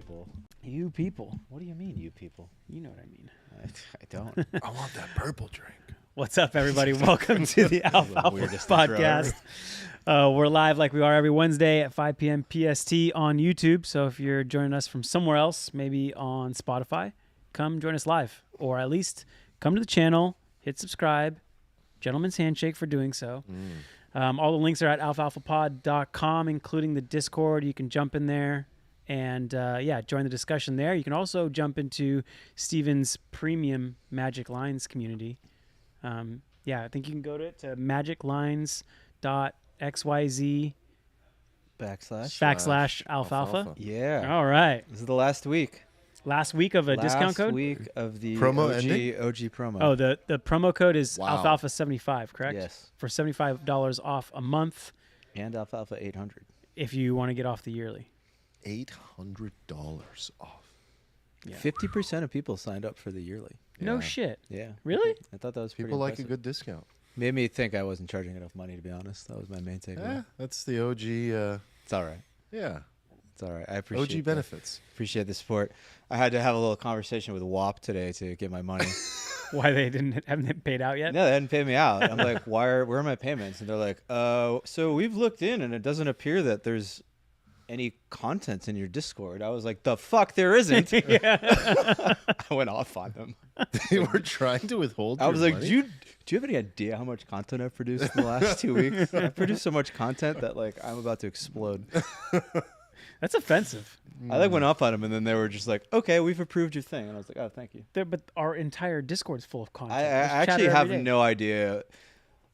people. You people. What do you mean, you people? You know what I mean. I don't. I want that purple drink. What's up, everybody? Welcome to the Alfalfa weirdest podcast. We're live like we are every Wednesday at 5 p.m. PST on YouTube. So if you're joining us from somewhere else, maybe on Spotify, come join us live. Or at least come to the channel, hit subscribe. Gentleman's handshake for doing so. All the links are at alfalfapod.com, including the Discord. You can jump in there and, join the discussion there. You can also jump into Steven's premium Magic Lines community. I think you can go to it to magiclines.xyz / alfalfa. Yeah. All right. This is the last week. Last week of a discount code? Last week of the Promo OG promo. Oh, the promo code is Wow. Alfalfa 75, correct? Yes. For $75 off a month And Alfalfa 800. if you want to get off the yearly. $800 off. Yeah. 50% of people signed up for the yearly. No Yeah. shit. Yeah. Really? I thought that was pretty People like a impressive. good discount. Made me think I wasn't charging enough money, to be honest. That was my main takeaway. That's the OG. It's all right. Yeah. It's all right. I appreciate OG benefits. Appreciate the support. I had to have a little conversation with WAP today to get my money. Why they haven't paid out yet? No, they hadn't paid me out. I'm like, where are my payments? And they're like, so we've looked in and it doesn't appear that there's any content in your Discord. I was like, the fuck there isn't. I went off on them. They were trying to withhold I your was like, money? do you have any idea how much content I've produced in the last 2 weeks? I've produced so much content that like I'm about to explode. That's offensive. I like went off on them and then they were just like, okay, we've approved your thing. And I was like, oh, thank you. But our entire Discord's full of content. I There's actually chatter have every day. no idea.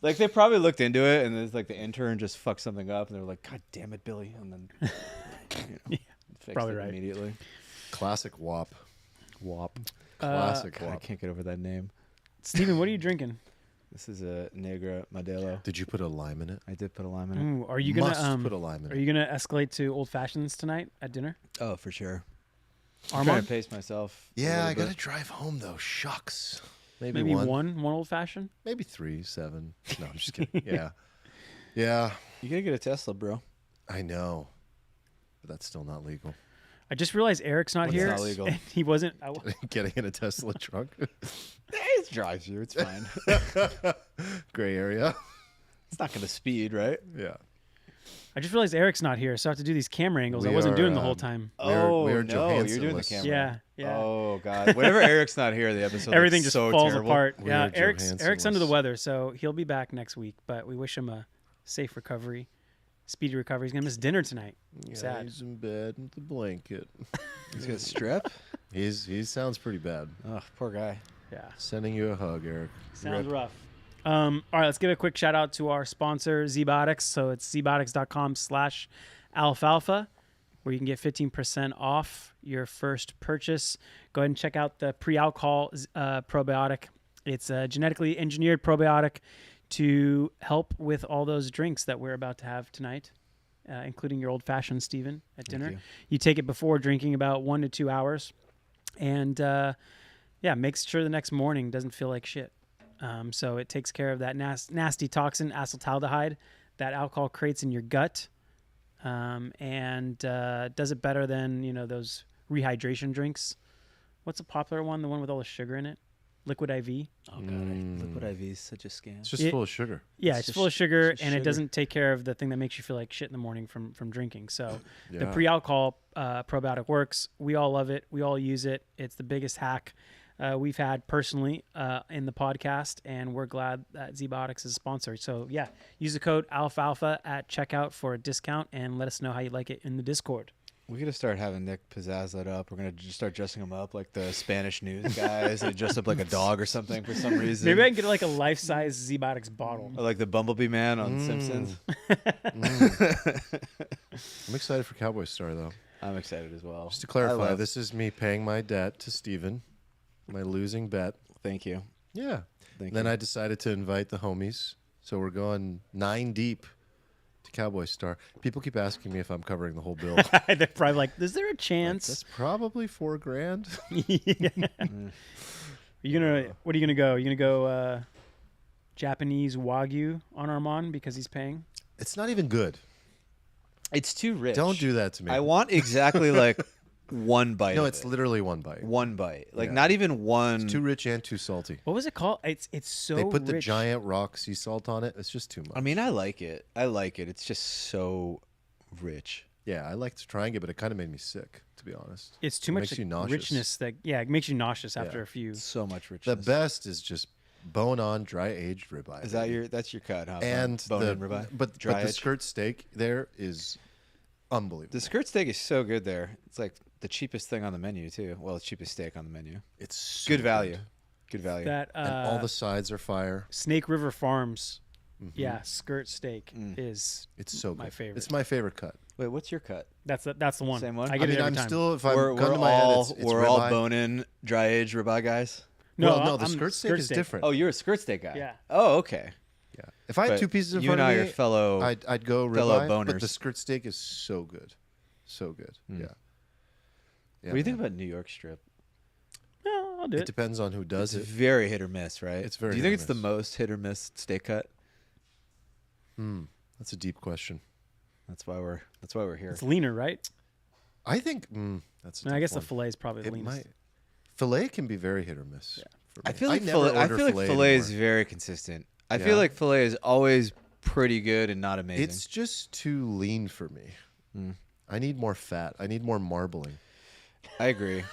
Like they probably looked into it and there's like the intern just fucked something up and they were like, God damn it, Billy. And then fixed probably it right. immediately. Classic WAP. WAP. Classic God, I WAP. can't get over that name. Steven, what are you drinking? This is a Negra Modelo. Did you put a lime in it? I did put a lime in it. Ooh, are you gonna Must put a lime in are it. you gonna escalate to old fashions tonight at dinner? Oh, for sure. I'm trying Armand? to pace myself. a Yeah, little I got to bit. drive home, though. Shucks. Maybe Maybe one. one old fashioned? Maybe 3, 7. No, I'm just kidding. Yeah. Yeah, You gotta get a Tesla, bro. I know. But that's still not legal. I just realized Eric's not What's here. not legal? And he wasn't. Getting in a Tesla trunk. It drives you. It's fine. Gray area. It's not gonna speed, right? Yeah. I just realized Eric's not here, so I have to do these camera angles. I We wasn't are, doing the whole time. We are no, you're Johansson doing the lists. camera. Yeah. Oh god. Whenever Eric's not here, the episode Everything looks just so falls terrible. apart. We Yeah, are Eric's Johansson under the lists. weather, so he'll be back next week. But we wish him a safe recovery, speedy recovery. He's gonna miss dinner tonight. Yeah, Sad. he's in bed with the blanket. He's got strep. He sounds pretty bad. Oh, poor guy. Yeah, Sending you a hug, Eric. sounds Rip. rough. All right, let's give a quick shout out to our sponsor, Zbotics. So it's zbotics.com/alfalfa, where you can get 15% off your first purchase. Go ahead and check out the pre-alcohol probiotic. It's a genetically engineered probiotic to help with all those drinks that we're about to have tonight, including your old-fashioned, Steven, at dinner. you. You take it before drinking about 1 to 2 hours, and makes sure the next morning doesn't feel like shit. So it takes care of that nasty toxin, acetaldehyde, that alcohol creates in your gut, and does it better than those rehydration drinks. What's a popular one? The one with all the sugar in it, Liquid IV. Oh god, Liquid IV is such a scam. It's just full of sugar. Yeah, It's it's just full of sugar, it's just and it sugar. doesn't take care of the thing that makes you feel like shit in the morning from drinking. So the Yeah. pre-alcohol probiotic works. We all love it. We all use it. It's the biggest hack we've had personally in the podcast, and we're glad that Zbotics is sponsored. So yeah, use the code Alfalfa at checkout for a discount, and let us know how you like it in the Discord. We gotta start having Nick pizzazz that up. We're gonna just start dressing him up like the Spanish news guys, and dress up like a dog or something for some reason. Maybe I can get like a life-size Zbotics bottle. Or like the Bumblebee man on Simpsons. I'm excited for Cowboy Star, though. I'm excited as well. Just to I clarify, love- this is me paying my debt to Steven, my losing bet. Thank you. Yeah. Thank Then you. I decided to invite the homies. So we're going 9 deep to Cowboy Star. People keep asking me if I'm covering the whole bill. They're probably like, is there a That's chance? probably $4,000. What are you gonna go? You gonna go Japanese Wagyu on Armand because he's paying? It's not even good. It's too rich. Don't do that to me. I want exactly like one bite. No, of it's it. literally one bite. One bite. Like Yeah. not even one. It's too rich and too salty. What was it called? It's so They put the rich. giant rock sea salt on it. It's just too much. I mean, I like it. It's just so rich. yeah, I liked trying it, but it kind of made me sick, to be honest. It's too It much makes like, you nauseous. richness. That it makes you nauseous after Yeah. a few. So much The richness. best is just bone-on, dry-aged ribeye. Is that baby. that's your cut? Huh? and bone the and ribeye. but Dry the edge? skirt steak there is unbelievable. The skirt steak is so good there. It's like the cheapest thing on the menu too. Well, the cheapest steak on the menu. It's so Good value. Good value. That and all the sides are fire. Snake River Farms, Mhm. yeah, skirt steak is It's so good. my favorite. It's my favorite cut. Wait, what's your cut? that's the one. Same one? I I get mean, it every I'm time. still if I'm We're gun to my all head, it's we're all ribeye. bone-in, dry-aged ribeye guys. No, well, no, the I'm skirt steak is different. Oh, you're a skirt steak guy. Yeah. Oh, okay. Yeah. If I had But two pieces in you front and I of are me, fellow. I'd go fellow ribeye, but the boners. skirt steak is so good. So good. Mm. Yeah. What do you think about New York strip? No, I'll do It it. depends on who does It's it. very hit or miss, right? It's very Do you hit think or it's the miss. most hit or miss steak cut? That's a deep question. That's why we're here. It's leaner, right? I think that's. A And I tough guess the one. fillet is probably the It leanest. might. Filet can be very hit or miss. for I me. feel like never filet, I order feel like filet is anymore. very consistent. I Yeah. feel like filet is always pretty good and not amazing. It's just too lean for me. I need more fat. I need more marbling. I agree.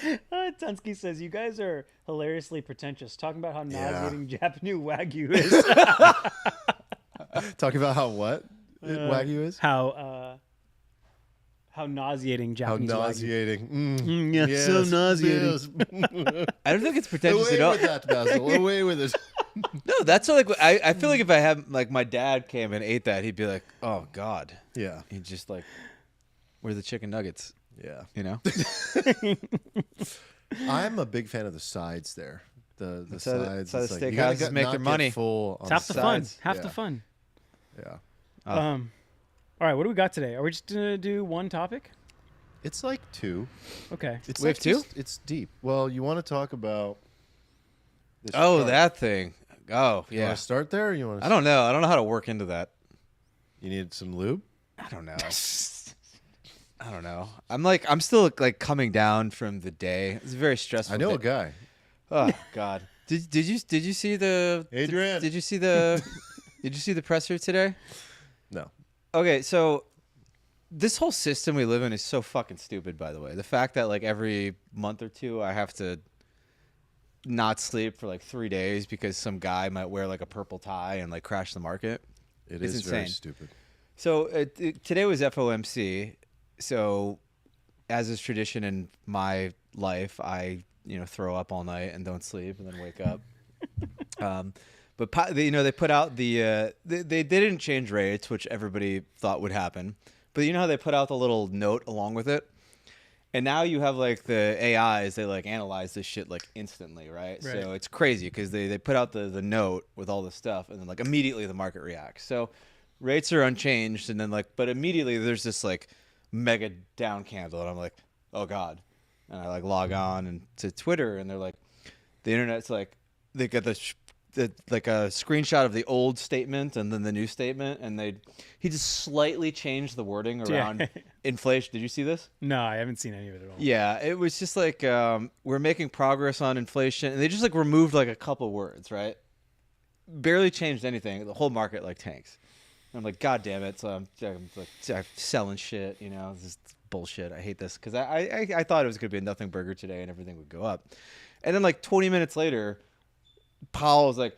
Tunsky says, you guys are hilariously pretentious, talking about how Yeah. nauseating Japanese Wagyu is. Talking about how what Wagyu is? How nauseating How Japanese Wagyu. nauseating. Yeah, so nauseating. Yes. I don't think it's pretentious at Away all. with that, Basil. Away with it. No, that's like I feel like if I had like my dad came and ate that, he'd be like, "Oh God," Yeah. he'd just like, "Where's the chicken nuggets?" Yeah. You know. I'm a big fan of the sides there. The That's how the- sides. that's how it's the like, you gotta steakhouses get- make not their get money. Full on It's half the fun. sides. Half Yeah. the fun. Yeah. Oh. All right, what do we got today? Are we just going to do one topic? It's like two. Okay. It's We like have two? It's deep. Well, you want to talk about this Oh, chart. that thing. Oh, You yeah. want to start there or you want to I don't know. I don't know how to work into that. You need some lube? I don't know. I don't know. I'm still like coming down from the day. It's a very stressful. I know a day. guy. Oh God. Did you see the Adrian. Did you see the Did you see the presser today? No. Okay, so this whole system we live in is so fucking stupid, by the way. The fact that like every month or two I have to not sleep for like 3 days because some guy might wear like a purple tie and like crash the market. It It's is very insane. stupid. So today was FOMC. So as is tradition in my life, I throw up all night and don't sleep and then wake up. But they put out the they didn't change rates, which everybody thought would happen. But you know how they put out the little note along with it, and now you have like the AIs. They like analyze this shit like instantly, right? So it's crazy because they put out the note with all this stuff, and then like immediately the market reacts. So rates are unchanged, and then but immediately there's this like mega down candle, and I'm like, oh God, and I like log on and to Twitter, and they're like, the internet's like, they get like a screenshot of the old statement and then the new statement, and he just slightly changed the wording around inflation. Did you see this? No, I haven't seen any of it at all. Yeah, it was just like we're making progress on inflation, and they just like removed like a couple words, right? Barely changed anything. The whole market like tanks. And I'm like, God damn it! So I'm like selling shit. This is bullshit. I hate this because I thought it was gonna be a nothing burger today and everything would go up, and then like 20 minutes later, Powell was like,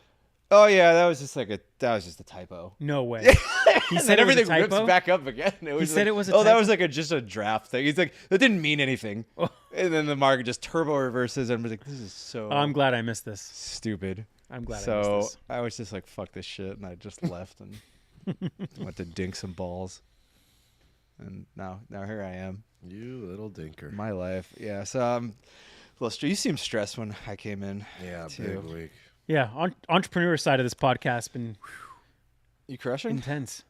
"Oh yeah, that was just a typo." No way. He And said then it was a everything rips typo? back up again. It was said like, it was a oh, that typo? was like just a draft thing. He's like, that didn't mean anything. And then the market just turbo reverses, and I'm like, this is so I'm glad I missed this. stupid. I'm glad I So missed this. I was just like, fuck this shit, and I just left and went to dink some balls. And now here I am. You little dinker. My life, yeah. So you seemed stressed when I came in. Yeah, too. big week. Yeah, entrepreneur side of this podcast been You crushing? intense.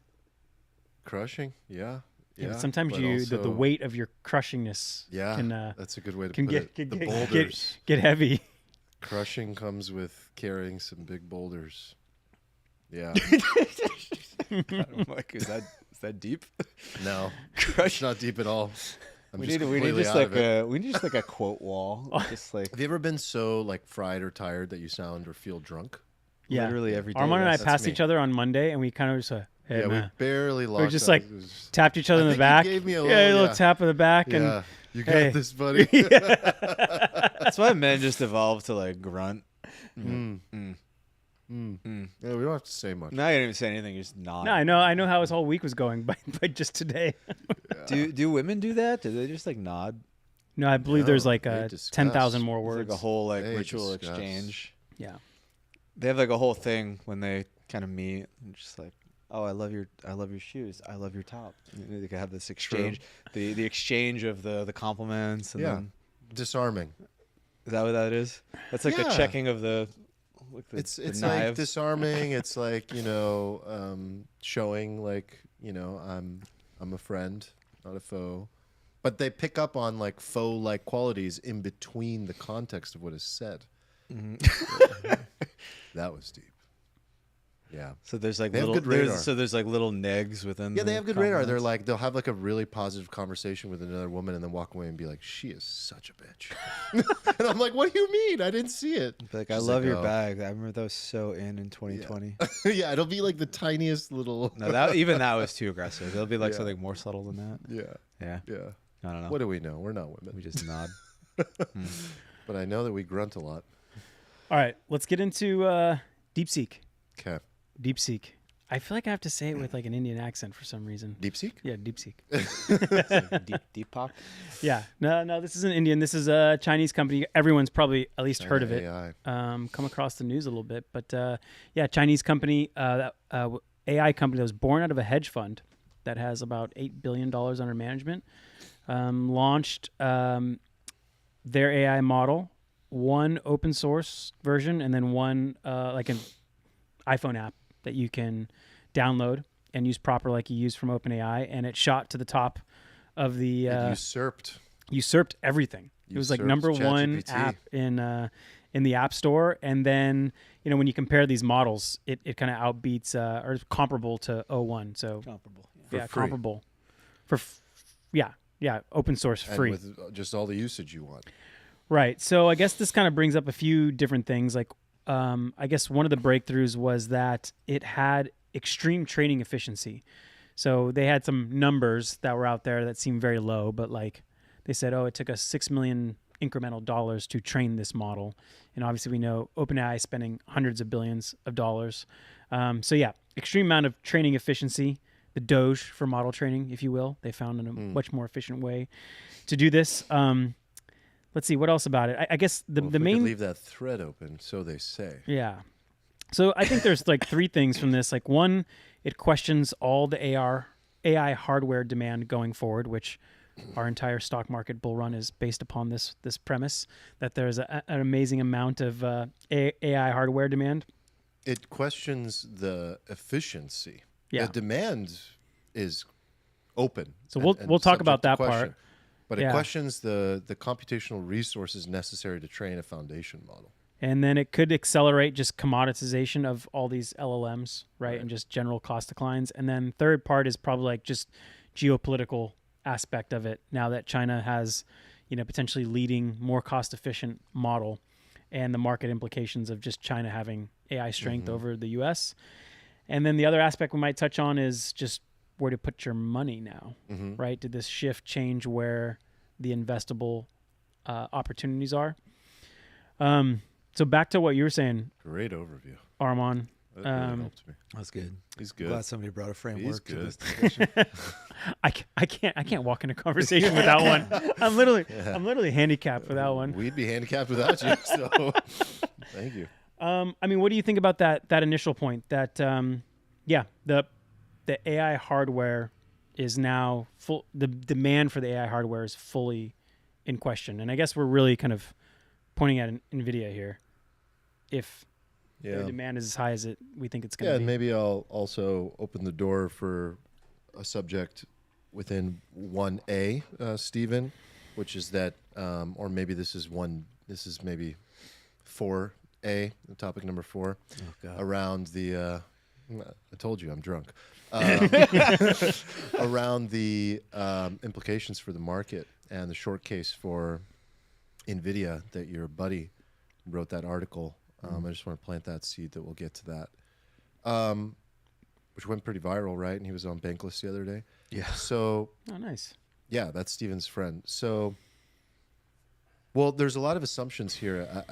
Crushing? Yeah. Yeah, Yeah. but sometimes but the also- weight of your crushingness Yeah, can that's a good way to can put get it. get, The get, boulders. get heavy. Crushing comes with carrying some big boulders. Yeah. I'm like, is that deep? No. Crush. It's not deep at all. I'm We just need completely just out of like it. we need just like a quote wall. Just like Have you ever been so like fried or tired that you sound or feel drunk? Yeah. literally every day. Armand and I yes. passed me. each other on Monday, and we kind of just hey Yeah, we man. barely locked just eyes. like It was- tapped each other I in the think you back. gave me a a little- little yeah. tap of the back, yeah, you got hey. this, buddy. That's why men just evolved to like grunt. Yeah, we don't have to say much. Now you don't even say anything. You just nod. No, I know how his whole week was going, but just today. Do women do that? Do they just like nod? No, I believe there's No, like they discuss. 10,000 more It's words. like a whole like They ritual discuss. exchange. Yeah. They have like a whole thing when they kind of meet and just like, oh, I love your shoes. I love your top. You know, they could have this exchange, the exchange of the compliments. And Yeah. then, Disarming. is that what that is? That's like the Yeah. checking of the. Like It's the like knives. disarming. It's like showing like I'm a friend, not a foe. But they pick up on like faux like qualities in between the context of what is said. That was deep. Yeah. So there's like They have little good radar. there's like little negs within. Yeah, they the have good radar. They're compliments. like they'll have like a really positive conversation with another woman and then walk away and be like, "She is such a bitch," and I'm like, "What do you mean? I didn't see it." Be like, I She's love like, your "Oh." bag. I remember that was so in 2020. Yeah, it'll be like the tiniest little. No, that was too aggressive. It'll be like Yeah. something more subtle than that. Yeah, Yeah, yeah. I don't know. What do we know? We're not women, We just nod. but I know that we grunt a lot. All right, let's get into DeepSeek. Okay, DeepSeek. I feel like I have to say it with like an Indian accent for some reason. DeepSeek. Yeah, DeepSeek. Deepak. Yeah. No, this isn't Indian. This is a Chinese company. Everyone's probably at least heard of it. AI. Come across the news a little bit. But yeah, Chinese company, AI company that was born out of a hedge fund that has about $8 billion under management, launched their AI model, one open source version, and then one like an iPhone app that you can download and use proper like you use from OpenAI. And it shot to the top of the... It usurped everything. It was like Usurped number one ChatGPT. app in the App Store. And then, when you compare these models, it kind of outbeats or is comparable to O1. So Comparable. yeah, free. comparable yeah, open source and free. with just all the usage you want. Right. So I guess this kind of brings up a few different things. Like, I guess one of the breakthroughs was that it had extreme training efficiency. So they had some numbers that were out there that seemed very low, but like they said, it took us $6 million incremental dollars to train this model. And obviously we know OpenAI is spending hundreds of billions of dollars. So yeah, extreme amount of training efficiency, the Doge for model training, if you will. They found a much more efficient way to do this. Let's see, what else about it? I guess the Well, if we main... could leave that thread open, so they say. Yeah. So I think there's like three things from this. Like one, it questions all the AI hardware demand going forward, which our entire stock market bull run is based upon this premise that there's an amazing amount of AI hardware demand. It questions the efficiency. Yeah. The demand is open. So we'll talk subject about to that question. part. But Yeah. it questions the computational resources necessary to train a foundation model. And then it could accelerate just commoditization of all these LLMs, right? And just general cost declines. And then third part is probably like just geopolitical aspect of it. Now that China has, potentially leading more cost efficient model and the market implications of just China having AI strength over the US. And then the other aspect we might touch on is just where to put your money now, right? Did this shift change where the investable opportunities are? So back to what you were saying, Great overview. Armand. That really helped me. That's good. He's good. Glad somebody brought a framework to good. this discussion. I can't walk in a conversation without one. I'm literally handicapped without one. We'd be handicapped without you. So thank you. What do you think about that initial point? That the AI hardware is now full. The demand for the AI hardware is fully in question, and I guess we're really kind of pointing at Nvidia here. If their demand is as high as we think it's going to Yeah, be. and maybe I'll also open the door for a subject within 1A, Stephen, which is that, or maybe this is maybe 4A, the topic number 4, around the, I told you I'm drunk, around the implications for the market and the short case for Nvidia that your buddy wrote that article. I just want to plant that seed that we'll get to that, which went pretty viral, right? And he was on Bankless the other day. Yeah. So, Oh, nice. yeah, that's Steven's friend. So, well, there's a lot of assumptions here,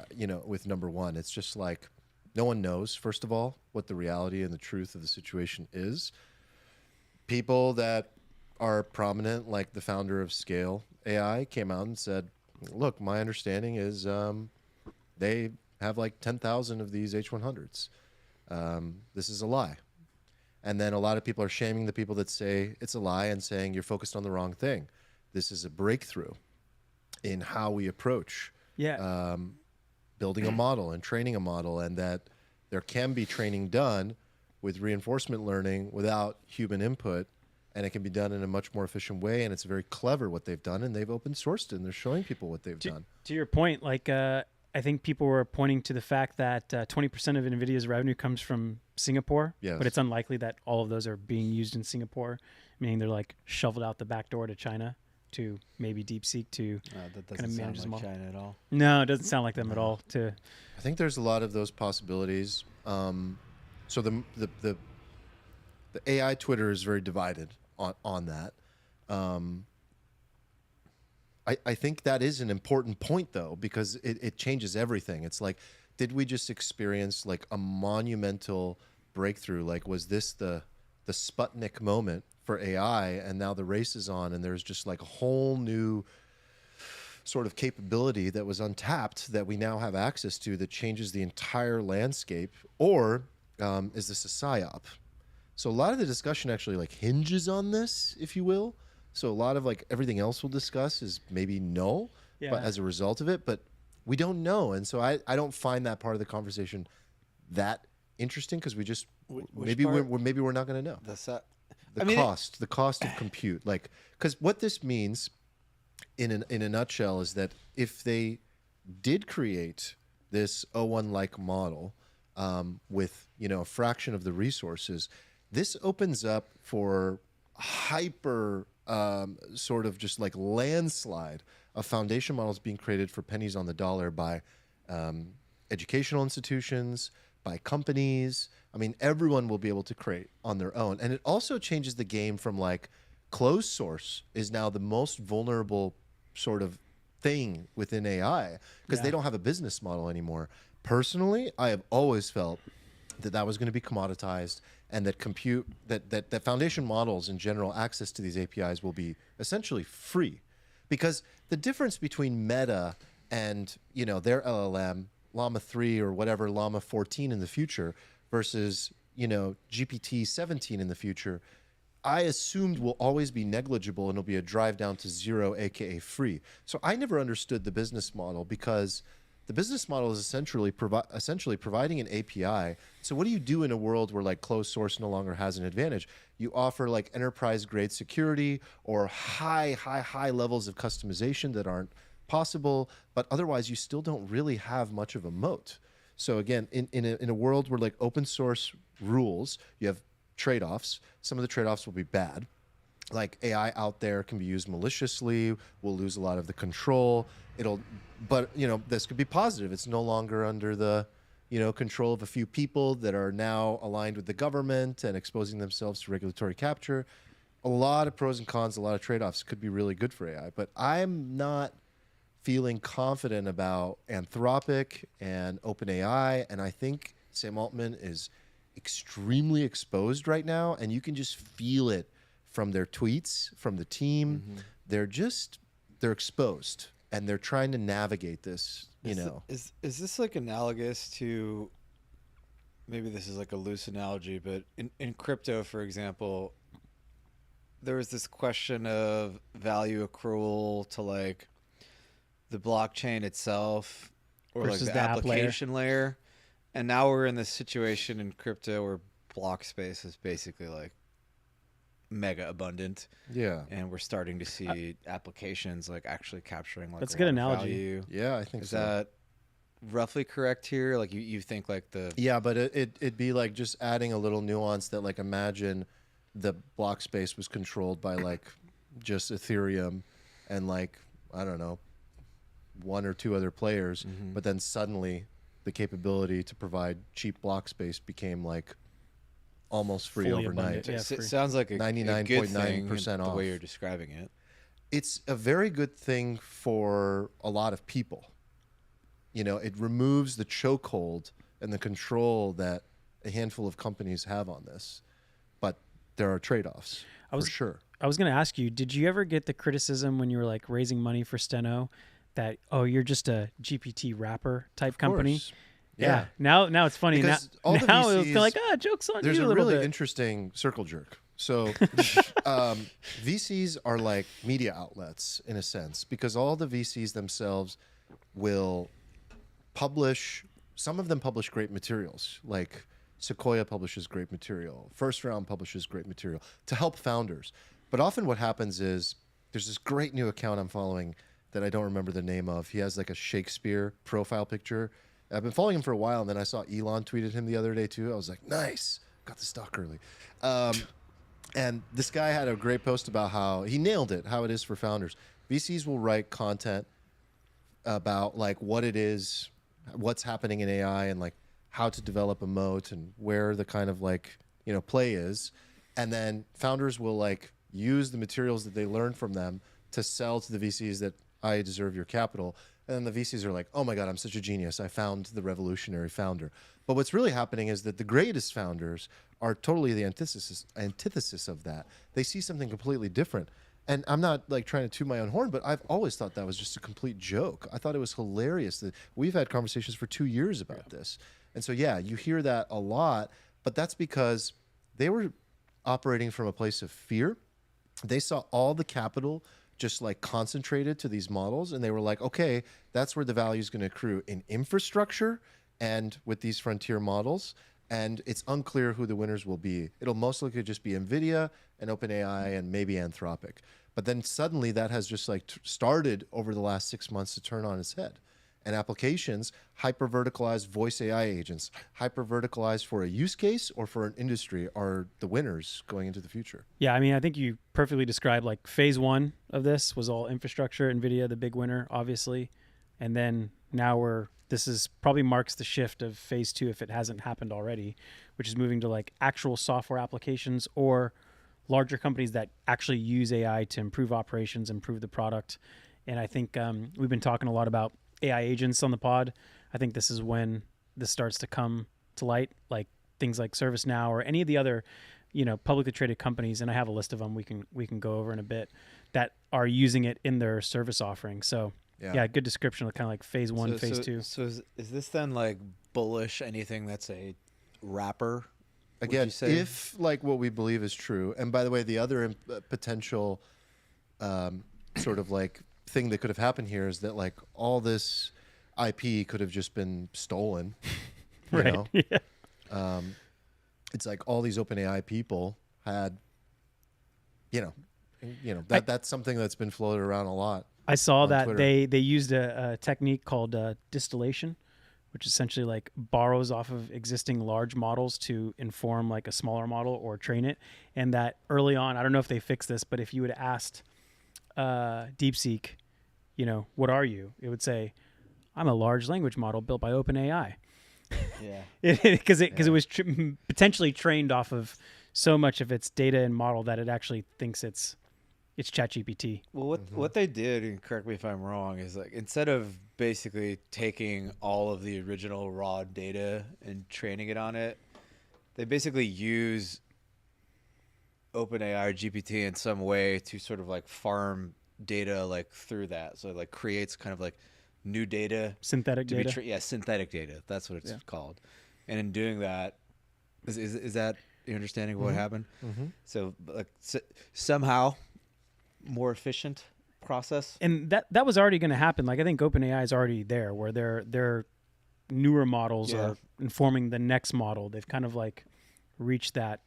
with number one. It's just like no one knows, first of all, what the reality and the truth of the situation is. People that are prominent, like the founder of Scale AI, came out and said, look, my understanding is they have like 10,000 of these H100s. This is a lie. And then a lot of people are shaming the people that say it's a lie and saying you're focused on the wrong thing. This is a breakthrough in how we approach building a model and training a model, and that there can be training done with reinforcement learning without human input, and it can be done in a much more efficient way, and it's very clever what they've done, and they've open sourced it, and they're showing people what they've done. To your point, like I think people were pointing to the fact that 20% of NVIDIA's revenue comes from Singapore, Yes. but it's unlikely that all of those are being used in Singapore, meaning they're like shoveled out the back door to China, to maybe DeepSeek to That kind of doesn't manage sound them like all. China at all. No, it doesn't sound like them at all. I think there's a lot of those possibilities. So the AI Twitter is very divided on that. I think that is an important point, though, because it changes everything. It's like, did we just experience like a monumental breakthrough? Like, was this the Sputnik moment for AI, and now the race is on, and there's just like a whole new sort of capability that was untapped that we now have access to that changes the entire landscape? Or is this a psyop? So a lot of the discussion actually like hinges on this, if you will. So a lot of like everything else we'll discuss is maybe no, but as a result of it, but we don't know. And so I don't find that part of the conversation that interesting, because we just maybe we're not going to know the cost of compute. Like, because what this means in a nutshell is that if they did create this O1 like model with a fraction of the resources, this opens up for hyper sort of just like landslide of foundation models being created for pennies on the dollar by educational institutions, by companies. I mean, everyone will be able to create on their own. And it also changes the game from like closed source is now the most vulnerable sort of thing within AI, because they don't have a business model anymore. Personally, I have always felt that was going to be commoditized, and that that foundation models in general, access to these APIs will be essentially free. Because the difference between Meta and their LLM, Llama 3 or whatever, Llama 14 in the future, versus GPT 17 in the future, I assumed will always be negligible, and it'll be a drive down to zero, aka free. So I never understood the business model, because the business model is essentially providing an API. So what do you do in a world where like closed source no longer has an advantage? You offer like enterprise grade security or high levels of customization that aren't possible, but otherwise you still don't really have much of a moat. So again, in a world where like open source rules, you have trade-offs. Some of the trade-offs will be bad. Like AI out there can be used maliciously. We'll lose a lot of the control. But this could be positive. It's no longer under the, control of a few people that are now aligned with the government and exposing themselves to regulatory capture. A lot of pros and cons, a lot of trade-offs. Could be really good for AI. But I'm not feeling confident about Anthropic and OpenAI, and I think Sam Altman is extremely exposed right now, and you can just feel it from their tweets, from the team. Mm-hmm. They're exposed, and they're trying to navigate this, Is this like analogous to, maybe this is like a loose analogy, but in crypto, for example, there was this question of value accrual to like the blockchain itself, or versus like the app application layer. And now we're in this situation in crypto where block space is basically like mega abundant. Yeah. And we're starting to see applications like actually capturing like that's a good analogy. Value. Yeah, I think is so. that roughly correct here? Like you think like the... Yeah, but it'd be like just adding a little nuance that like imagine the block space was controlled by like just Ethereum, and like I don't know, one or two other players, but then suddenly the capability to provide cheap block space became like almost free Fully overnight. abundant, yeah. It free. sounds like a good thing 99.9% the off. way you're describing it. It's a very good thing for a lot of people. You know, it removes the chokehold and the control that a handful of companies have on this. But there are trade-offs, for sure. I was going to ask you, did you ever get the criticism when you were like raising money for Steno that, oh, you're just a GPT wrapper type company? Course. Yeah. Now it's funny. Because now all the now it's VCs, kind of like, joke's on there's you a little really bit. interesting circle jerk. So VCs are like media outlets in a sense, because all the VCs themselves will publish, some of them publish great materials, like Sequoia publishes great material, First Round publishes great material to help founders. But often what happens is there's this great new account I'm following that I don't remember the name of. He has like a Shakespeare profile picture. I've been following him for a while, and then I saw Elon tweeted him the other day too. I was like, nice, got the stock early. And this guy had a great post about how he nailed it, how it is for founders. VCs will write content about like what it is, what's happening in AI, and like how to develop a moat and where the kind of like, you know, play is. And then founders will like use the materials that they learn from them to sell to the VCs that I deserve your capital. And then the VCs are like, oh my God, I'm such a genius. I found the revolutionary founder. But what's really happening is that the greatest founders are totally the antithesis of that. They see something completely different. And I'm not like trying to toot my own horn, but I've always thought that was just a complete joke. I thought it was hilarious that we've had conversations for 2 years about this. And so, yeah, you hear that a lot, but that's because they were operating from a place of fear. They saw all the capital just like concentrated to these models, and they were like, okay, that's where the value is going to accrue in infrastructure and with these frontier models. And it's unclear who the winners will be. It'll most likely just be Nvidia and OpenAI and maybe Anthropic. But then suddenly that has just like started over the last 6 months to turn on its head. And applications, hyper-verticalized voice AI agents, hyper-verticalized for a use case or for an industry are the winners going into the future. Yeah, I mean, I think you perfectly described like phase one of this was all infrastructure, Nvidia, the big winner, obviously. And then now this is probably marks the shift of phase two, if it hasn't happened already, which is moving to like actual software applications or larger companies that actually use AI to improve operations, improve the product. And I think we've been talking a lot about AI agents on the pod. I think this is when this starts to come to light, like things like ServiceNow or any of the other, you know, publicly traded companies. And I have a list of them we can go over in a bit that are using it in their service offering. So yeah, good description of kind of like phase one, phase two. So is this then like bullish anything that's a wrapper? Again, if like what we believe is true, and by the way, the other potential sort of like thing that could have happened here is that like all this IP could have just been stolen, you know? Yeah. It's like all these OpenAI people had, you know that's something that's been floated around a lot. I saw that Twitter. they used a technique called distillation, which essentially like borrows off of existing large models to inform like a smaller model or train it. And that early on, I don't know if they fixed this, but if you had asked DeepSeek, you know, what are you? It would say, I'm a large language model built by OpenAI. Yeah. Because it was potentially trained off of so much of its data and model that it actually thinks it's ChatGPT. Well, what they did, and correct me if I'm wrong, is like instead of basically taking all of the original raw data and training it on it, they basically use OpenAI or GPT in some way to sort of like farm data like through that. So it like creates kind of like new data. Synthetic data. Synthetic data. That's what it's called. And in doing that, is that your understanding of what happened? Mm-hmm. So like somehow more efficient process. And that was already going to happen. Like I think OpenAI is already there where their newer models are informing the next model. They've kind of like reached that,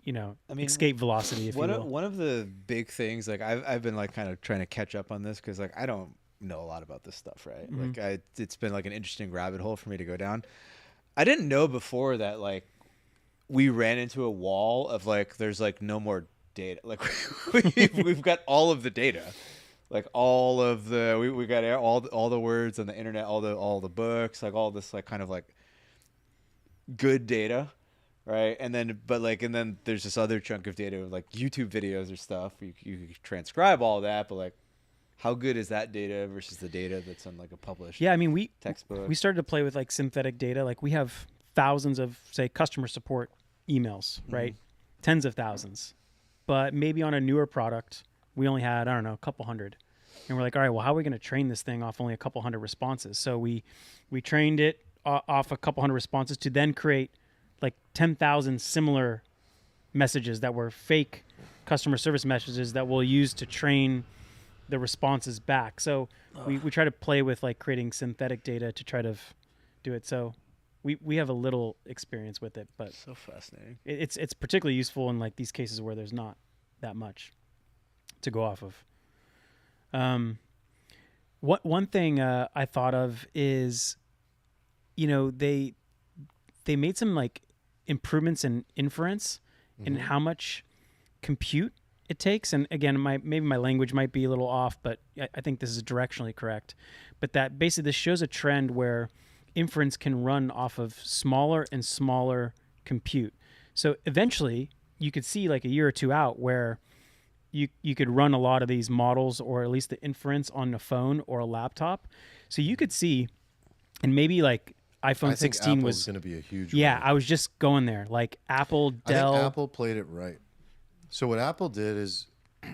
you know, escape velocity, if you will. One of the big things, like I've been like kind of trying to catch up on this because like I don't know a lot about this stuff, right? Mm-hmm. Like it's been like an interesting rabbit hole for me to go down. I didn't know before that like we ran into a wall of like there's like no more data. Like we've got all of the data. like all of the we got all the words on the internet, all the books, like all this like kind of like good data, right? And then and then there's this other chunk of data like YouTube videos or stuff. You transcribe all that, but like how good is that data versus the data that's on like a published Yeah, I mean, textbook? we started to play with like synthetic data. Like we have thousands of, say, customer support emails, right? Tens of thousands. But maybe on a newer product, we only had, I don't know, a couple hundred. And we're like, all right, well, how are we going to train this thing off only a couple hundred responses? So we trained it off a couple hundred responses to then create like 10,000 similar messages that were fake customer service messages that we'll use to train the responses back. So we try to play with like creating synthetic data to try to do it. So we have a little experience with it, but So fascinating. it's particularly useful in like these cases where there's not that much to go off of. One thing I thought of is, you know, they made some like improvements in inference and how much compute it takes. And again, maybe my language might be a little off, but I think this is directionally correct. But that basically this shows a trend where inference can run off of smaller and smaller compute. So eventually you could see like a year or two out where you could run a lot of these models, or at least the inference, on a phone or a laptop. So you could see, and maybe like iPhone 16 was going to be a huge. Yeah, one. I was just going there. Like Apple, Dell. I think Apple played it right. So what Apple did is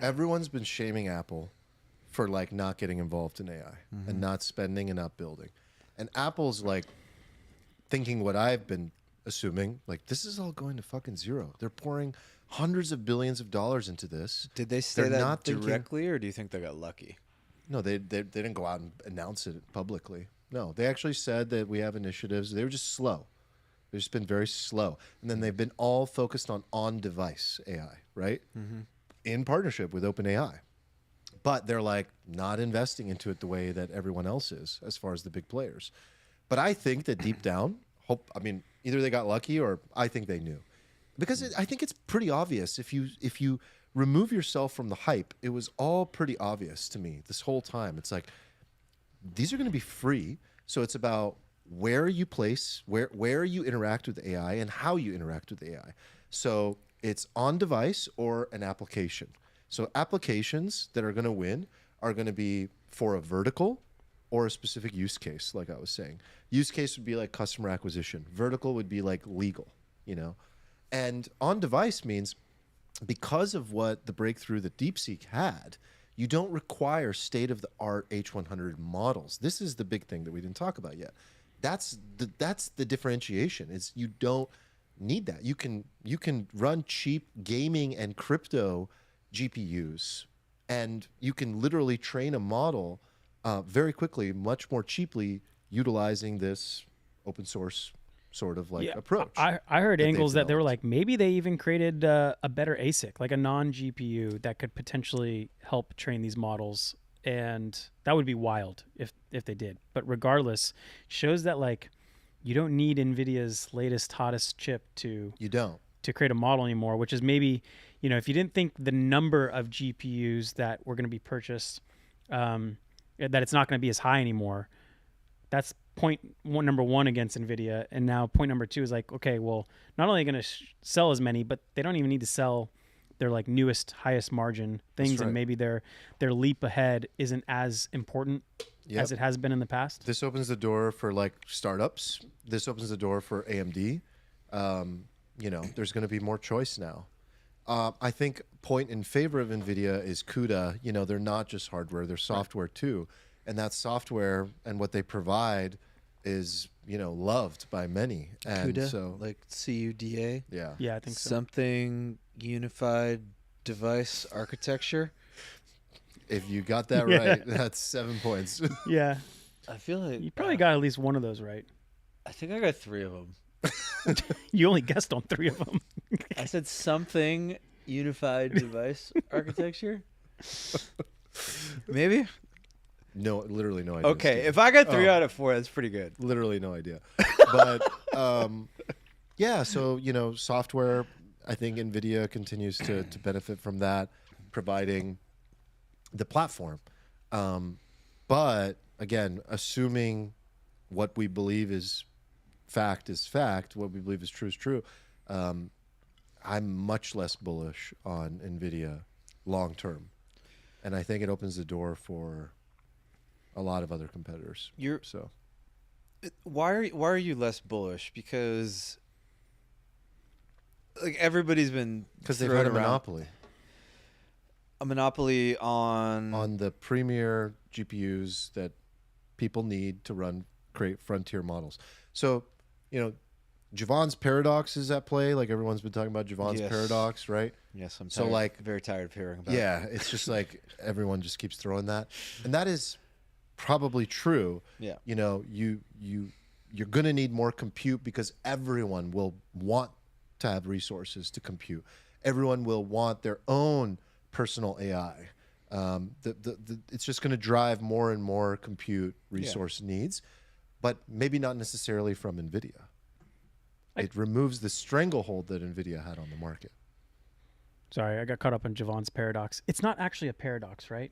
everyone's been shaming Apple for like not getting involved in AI and not spending and not building. And Apple's like thinking what I've been assuming, like this is all going to fucking zero. They're pouring hundreds of billions of dollars into this. Did they say They're that not directly, or do you think they got lucky? No, they didn't go out and announce it publicly. No, they actually said that we have initiatives. They were just slow. They've just been very slow. And then they've been all focused on-device AI, right? In partnership with OpenAI. But they're like not investing into it the way that everyone else is as far as the big players. But I think that deep down, either they got lucky or I think they knew. Because I think it's pretty obvious. If you remove yourself from the hype, it was all pretty obvious to me this whole time. It's like, these are going to be free. So it's about where you place, where you interact with AI and how you interact with AI. So it's on device or an application. So applications that are going to win are going to be for a vertical or a specific use case, like I was saying. Use case would be like customer acquisition. Vertical would be like legal, you know. And on device means because of what the breakthrough that DeepSeek had, you don't require state-of-the-art H100 models. This is the big thing that we didn't talk about yet. That's the differentiation. Is you don't need that. You can run cheap gaming and crypto GPUs, and you can literally train a model very quickly, much more cheaply, utilizing this open source sort of like approach. I heard angles that they were like, maybe they even created a better ASIC, like a non-GPU that could potentially help train these models, and that would be wild if they did. But regardless, shows that like you don't need Nvidia's latest hottest chip to create a model anymore, which is maybe, you know, if you didn't think the number of GPUs that were going to be purchased, that it's not going to be as high anymore. That's number one against Nvidia. And now point number two is like, okay, well, not only are they going to sell as many, but they don't even need to sell their like newest, highest margin things. Right. And maybe their leap ahead isn't as important as it has been in the past. This opens the door for like startups. This opens the door for AMD. You know, there's going to be more choice now. I think point in favor of Nvidia is CUDA. You know, they're not just hardware, they're software too. And that software and what they provide is, you know, loved by many. And CUDA, so, like CUDA? Yeah. Yeah, I think so. Something unified device architecture. If you got that right, that's 7 points. Yeah. I feel like you probably got at least one of those right. I think I got 3 of them. You only guessed on 3 of them. I said something unified device architecture. Maybe. No, literally no idea. Okay, if I got 3 out of 4, that's pretty good. Literally no idea. But yeah, so you know, software. I think Nvidia continues to benefit from that, providing the platform. But again, assuming what we believe is fact, what we believe is true. I'm much less bullish on Nvidia long term, and I think it opens the door for a lot of other competitors. Why are you less bullish? Because like everybody's been they've had a monopoly. A monopoly on the premier GPUs that people need to create frontier models. So, Javon's paradox is at play. Like everyone's been talking about Javon's paradox, right? Yes, I'm very tired of hearing about it. Yeah, it's just like everyone just keeps throwing that. And that is probably true. Yeah. You're going to need more compute because everyone will want to have resources to compute. Everyone will want their own personal AI. It's just going to drive more and more compute resource needs, but maybe not necessarily from Nvidia. It removes the stranglehold that Nvidia had on the market. Sorry, I got caught up on Javon's paradox. It's not actually a paradox, right?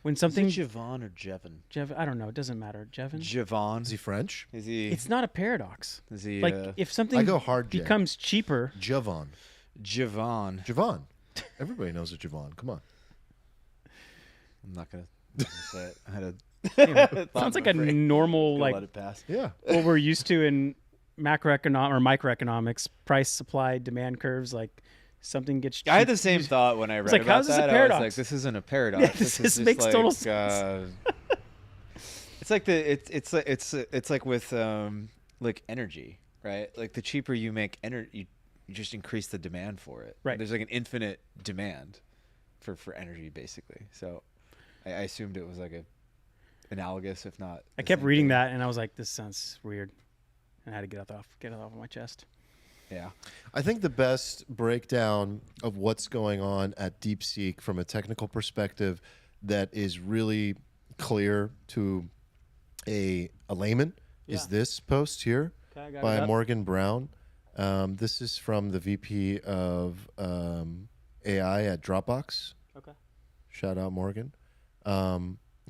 When something is it Javon or Jevon? I don't know. It doesn't matter. Jevon. Javon. Is he French? Is he? It's not a paradox. Is he? Like if something I go hard, becomes cheaper. Javon. Everybody knows a Javon. Come on. I'm not gonna say it. I had sounds like a normal let like it pass. Yeah. what we're used to in microeconomics, price, supply, demand curves. Like something gets cheap. I had the same thought when I read like, about how's this a that. I was paradox? like, this isn't a paradox. Yeah, this this is makes like, total sense. It's like it's like with like energy, right? Like the cheaper you make energy, you just increase the demand for it. Right. There's like an infinite demand for energy, basically. So I assumed it was like a analogous, if not. I kept reading that and I was like, this sounds weird, and I had to get it off of my chest. Yeah. I think the best breakdown of what's going on at DeepSeek from a technical perspective that is really clear to a layman is this post here by Morgan Brown. This is from the VP of AI at Dropbox. Okay. Shout out Morgan.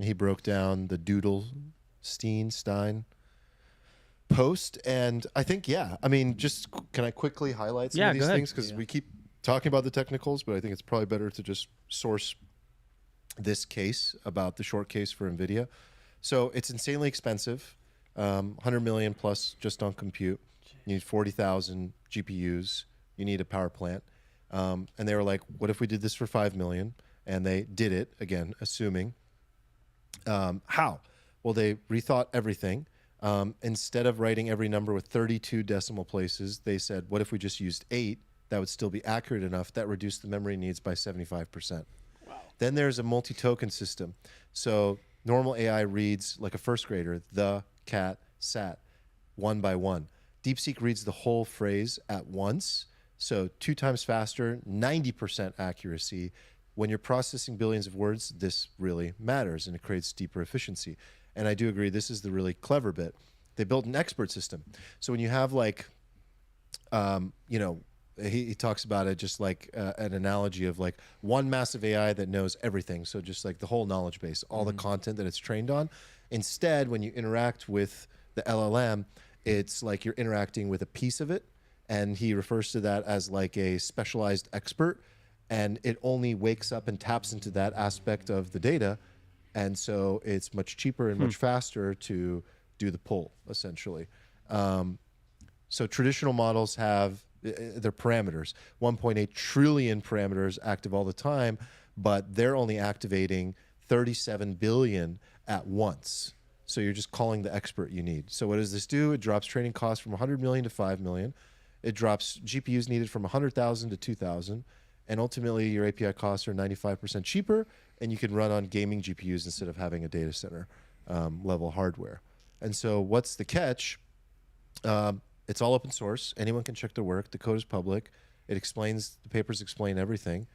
He broke down the Stein post, and I think just can I quickly highlight some of these things because we keep talking about the technicals, but I think it's probably better to just source this case about the short case for Nvidia. So it's insanely expensive, 100 million plus just on compute. You need 40,000 GPUs. You need a power plant, and they were like, "What if we did this for 5 million?" And they did it again, assuming. How? Well, they rethought everything. Instead of writing every number with 32 decimal places, they said, what if we just used 8? That would still be accurate enough. That reduced the memory needs by 75%. Wow. Then there's a multi-token system. So normal AI reads like a first grader, the, cat, sat, one by one. DeepSeek reads the whole phrase at once. So 2 times faster, 90% accuracy. When you're processing billions of words, this really matters, and it creates deeper efficiency. And I do agree, this is the really clever bit. They built an expert system. So when you have like, he talks about it just like an analogy of like one massive AI that knows everything. So just like the whole knowledge base, all the content that it's trained on. Instead, when you interact with the LLM, it's like you're interacting with a piece of it. And he refers to that as like a specialized expert. And it only wakes up and taps into that aspect of the data. And so it's much cheaper and much faster to do the pull, essentially. So traditional models have their parameters, 1.8 trillion parameters active all the time, but they're only activating 37 billion at once. So you're just calling the expert you need. So what does this do? It drops training costs from 100 million to 5 million. It drops GPUs needed from 100,000 to 2,000. And ultimately, your API costs are 95% cheaper, and you can run on gaming GPUs instead of having a data center level hardware. And so what's the catch? It's all open source. Anyone can check their work. The code is public. The papers explain everything.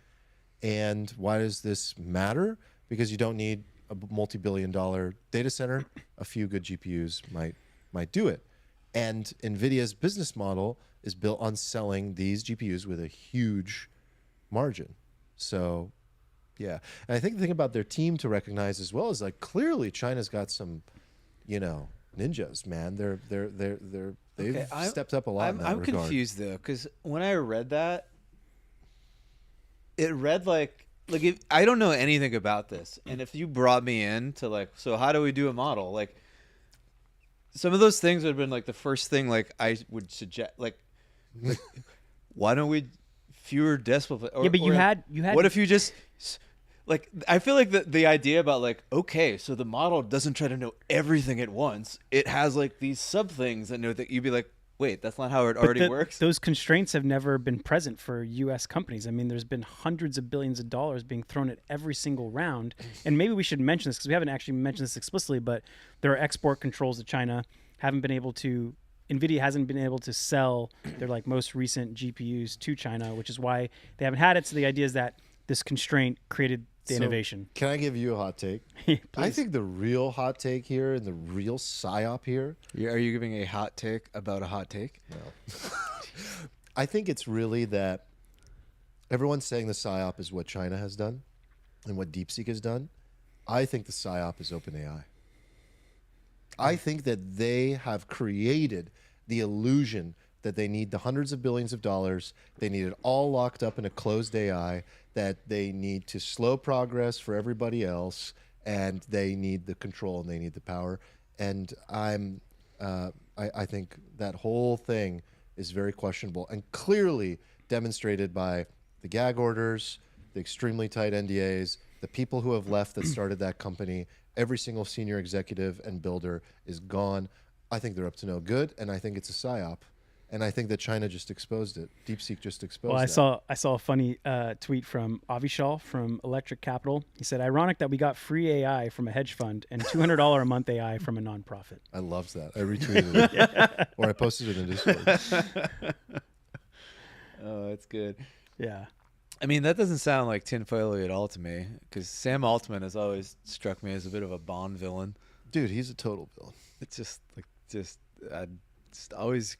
And why does this matter? Because you don't need a multi-billion-dollar data center. A few good GPUs might do it. And NVIDIA's business model is built on selling these GPUs with a huge margin. So Yeah, and I think the thing about their team to recognize as well is like clearly China's got some, ninjas, man. They've Okay, stepped up a lot in that I'm regard. confused though, because when I read that, it read like if, I don't know anything about this, and if you brought me in to like, so how do we do a model? Like, some of those things would have been like the first thing like I would suggest, like why don't we fewer decimal places? Yeah, but you had. What if you just like? I feel like the idea about like, okay, so the model doesn't try to know everything at once. It has like these sub things that know that you'd be like, wait, that's not how it already works. Those constraints have never been present for U.S. companies. I mean, there's been hundreds of billions of dollars being thrown at every single round. And maybe we should mention this because we haven't actually mentioned this explicitly, but there are export controls that China haven't been able to. Nvidia hasn't been able to sell their like most recent GPUs to China, which is why they haven't had it. So the idea is that this constraint created the innovation. Can I give you a hot take? I think the real hot take here and the real psyop here. Are you giving a hot take about a hot take? No. I think it's really that everyone's saying the psyop is what China has done and what DeepSeek has done. I think the psyop is OpenAI. I think that they have created the illusion that they need the hundreds of billions of dollars, they need it all locked up in a closed AI, that they need to slow progress for everybody else, and they need the control and they need the power. And I think that whole thing is very questionable and clearly demonstrated by the gag orders, the extremely tight NDAs, the people who have left that started that company. Every single senior executive and builder is gone. I think they're up to no good, and I think it's a psyop. And I think that China just exposed it. DeepSeek just exposed it. Well, I saw a funny tweet from Avishal from Electric Capital. He said, "Ironic that we got free AI from a hedge fund and $200 a month AI from a nonprofit." I loved that. I retweeted it, or I posted it in Discord. Oh, that's good. Yeah. I mean, that doesn't sound like tinfoil at all to me, because Sam Altman has always struck me as a bit of a Bond villain. Dude, he's a total villain. It's just always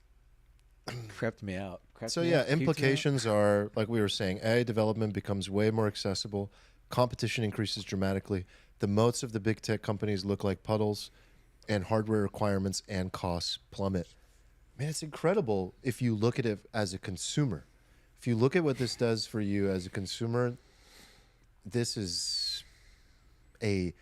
crept me out. So yeah, implications are, like we were saying, AI development becomes way more accessible. Competition increases dramatically. The moats of the big tech companies look like puddles, and hardware requirements and costs plummet. Man, it's incredible if you look at it as a consumer. If you look at what this does for you as a consumer, this is a...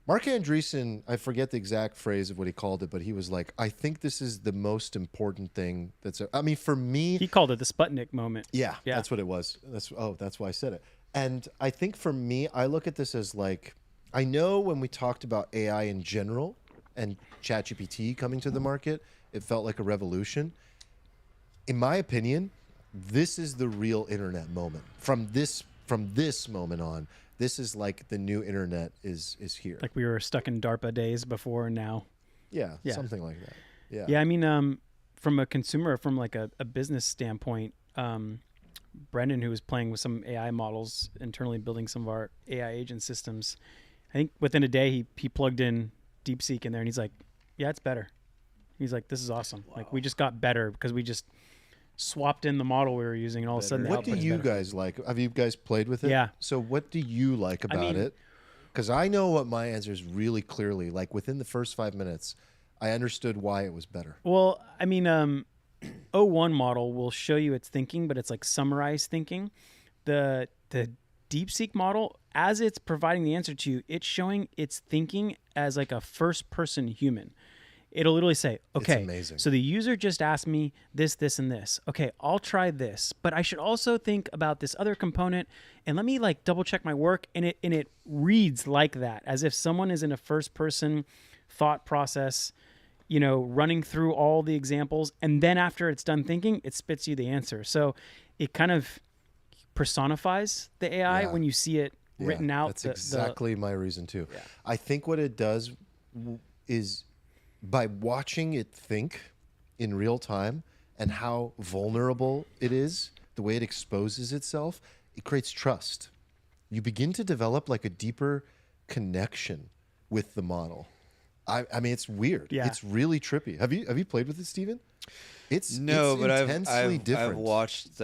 Mark Andreessen, I forget the exact phrase of what he called it, but he was like, I think this is the most important thing I mean, for me... He called it the Sputnik moment. Yeah, that's what it was. That's why I said it. And I think for me, I look at this as like, I know when we talked about AI in general and ChatGPT coming to the market, it felt like a revolution. In my opinion, this is the real internet moment. From this moment on, this is like the new internet is here. Like we were stuck in DARPA days before and now. Yeah, something like that. Yeah. Yeah, I mean, from a consumer, from like a business standpoint, Brendan, who was playing with some AI models internally, building some of our AI agent systems, I think within a day he plugged in DeepSeek in there and he's like, yeah, it's better. He's like, this is awesome. Wow. Like we just got better because we just swapped in the model we were using, and all of a sudden the What do you guys like? Have you guys played with it? Yeah. So what do you like about it? Because I know what my answer is really clearly. Like within the first 5 minutes, I understood why it was better. Well, I mean, O1 model will show you its thinking, but it's like summarized thinking. The DeepSeek model, as it's providing the answer to you, it's showing its thinking as like a first-person human. It'll literally say, okay, amazing. So the user just asked me this, this, and this. Okay, I'll try this, but I should also think about this other component, and let me like double check my work. And it reads like that, as if someone is in a first person thought process, running through all the examples. And then after it's done thinking, it spits you the answer. So it kind of personifies the AI when you see it written out. That's exactly my reason too. Yeah. I think what it does is, by watching it think in real time and how vulnerable it is, the way it exposes itself, it creates trust. You begin to develop like a deeper connection with the model. I mean, it's weird. Yeah. It's really trippy. Have you played with it, Steven? It's but intensely different. I've watched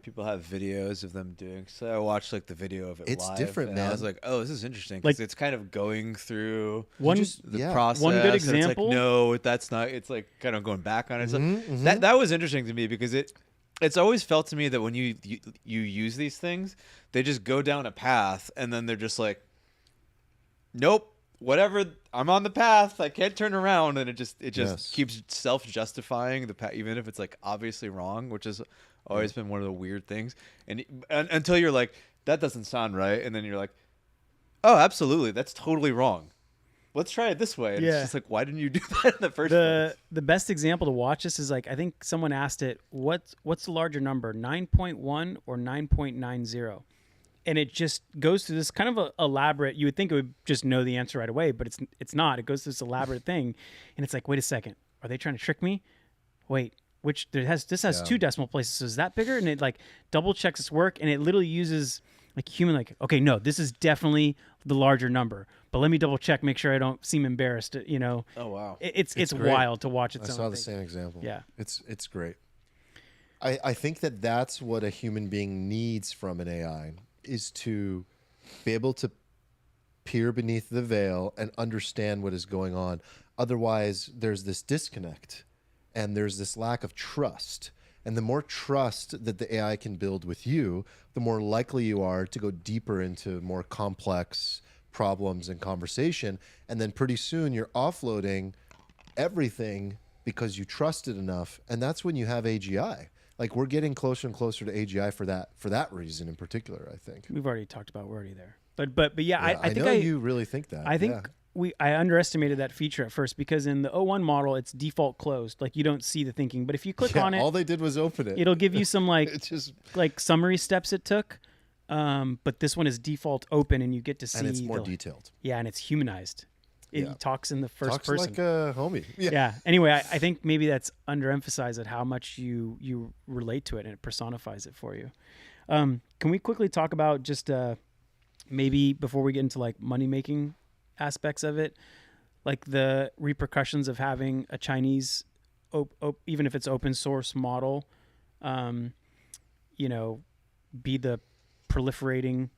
people have videos of them doing. So I watched like the video of it. It's live, different, and man. I was like, oh, this is interesting because it's kind of going through the process. One good and it's example. like, no, that's not. It's like kind of going back on it. Mm-hmm, That was interesting to me because it's always felt to me that when you use these things, they just go down a path and then they're just like, nope. Whatever, I'm on the path. I can't turn around, and it just keeps self-justifying the path, even if it's like obviously wrong, which has always been one of the weird things. And until you're like, that doesn't sound right, and then you're like, oh, absolutely, that's totally wrong. Let's try it this way. And it's just like, why didn't you do that in the first place? The best example to watch this is like, I think someone asked it, what's the larger number, 9.1 or 9.90? And it just goes through this kind of a elaborate. You would think it would just know the answer right away, but it's not. It goes through this elaborate thing, and it's like, wait a second, are they trying to trick me? Wait, this has 2 decimal places, so is that bigger? And it like double checks its work, and it literally uses like human, like, okay, no, this is definitely the larger number, but let me double check, make sure I don't seem embarrassed. You know? Oh wow, it's wild to watch it. I saw the same example. Yeah, it's great. I think that's what a human being needs from an AI. Is to be able to peer beneath the veil and understand what is going on. Otherwise, there's this disconnect and there's this lack of trust. And the more trust that the AI can build with you, the more likely you are to go deeper into more complex problems and conversation. And then pretty soon you're offloading everything because you trust it enough. And that's when you have AGI. Like, we're getting closer and closer to AGI for that reason in particular, I think. We've already talked about we're already there. But yeah, I think know you really think that. I think I underestimated that feature at first because in the O1 model, it's default closed. Like, you don't see the thinking. But if you click on it, all they did was open it. It'll give you some like it's just like summary steps it took. But this one is default open, and you get to see. And it's more detailed. Yeah, and it's humanized. It talks in the first person. Talks like a homie. Yeah. Anyway, I think maybe that's underemphasized at how much you relate to it, and it personifies it for you. Can we quickly talk about just maybe before we get into like money making aspects of it, like the repercussions of having a Chinese, even if it's open source model, be the proliferating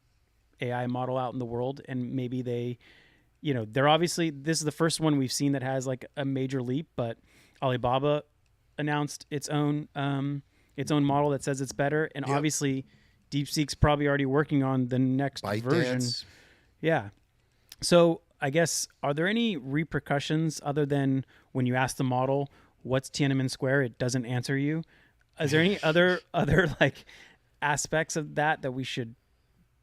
AI model out in the world, and maybe they're obviously, this is the first one we've seen that has like a major leap, but Alibaba announced its own model that says it's better, and obviously DeepSeek's probably already working on the next version. Yeah. So I guess, are there any repercussions other than when you ask the model what's Tiananmen Square, it doesn't answer you? Is there any other like aspects of that we should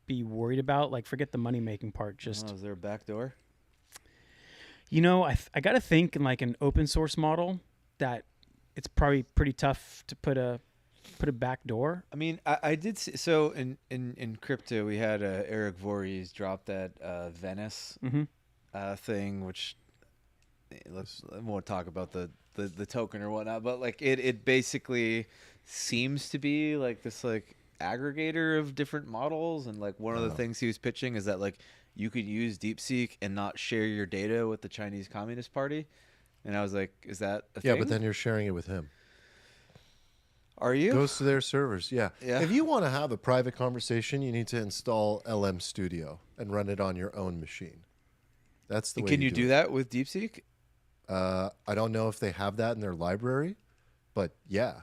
be worried about? Like, forget the money making part. Just is there a back door? I got to think in like an open source model that it's probably pretty tough to put a back door. I mean, I did see, so in crypto we had Eric Voorhees drop that Venice thing, which I won't talk about the token or whatnot, but like it basically seems to be like this like aggregator of different models, and like one of the things he was pitching is that like you could use DeepSeek and not share your data with the Chinese Communist Party. And I was like, is that a thing? Yeah, but then you're sharing it with him. Are you? Goes to their servers, yeah. If you want to have a private conversation, you need to install LM Studio and run it on your own machine. That's the way. Can you do that with DeepSeek? I don't know if they have that in their library, but yeah.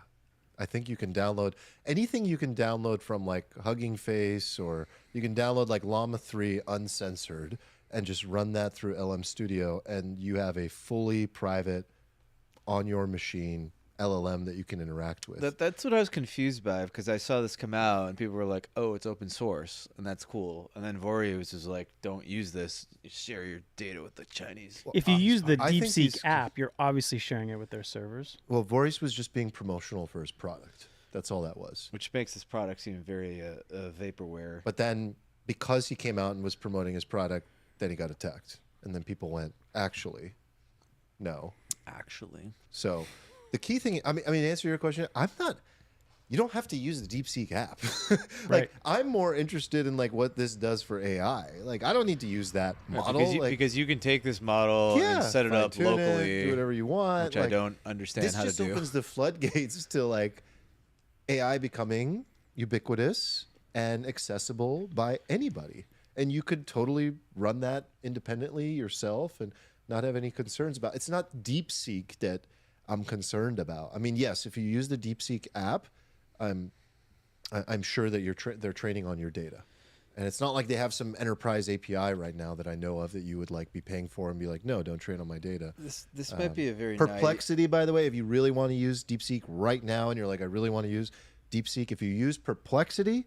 I think you can download anything you can download from like Hugging Face, or you can download like Llama 3 uncensored and just run that through LM Studio, and you have a fully private on your machine LLM that you can interact with. That's what I was confused by, because I saw this come out and people were like, oh, it's open source and that's cool. And then Voorhees was like, don't use this. Share your data with the Chinese. If you use the DeepSeek app, you're obviously sharing it with their servers. Well, Voorhees was just being promotional for his product. That's all that was. Which makes his product seem very vaporware. But then because he came out and was promoting his product, then he got attacked. And then people went, actually, no. Actually. So the key thing, I mean, to answer your question, I'm not you don't have to use the DeepSeek app. Like Right. I'm more interested in like what this does for AI. Like I don't need to use that model. Because you can take this model and set it up fine-tune locally, do whatever you want. which I don't understand how to do. This just opens the floodgates to like AI becoming ubiquitous and accessible by anybody. And you could totally run that independently yourself and not have any concerns about it. It's not DeepSeek that I'm concerned about. I mean, yes, if you use the DeepSeek app, I'm sure that they're training on your data. And it's not like they have some enterprise API right now that I know of that you would like be paying for and be like, no, don't train on my data. This might be a very Perplexity, by the way, if you really want to use DeepSeek right now and you're like, I really want to use DeepSeek, if you use Perplexity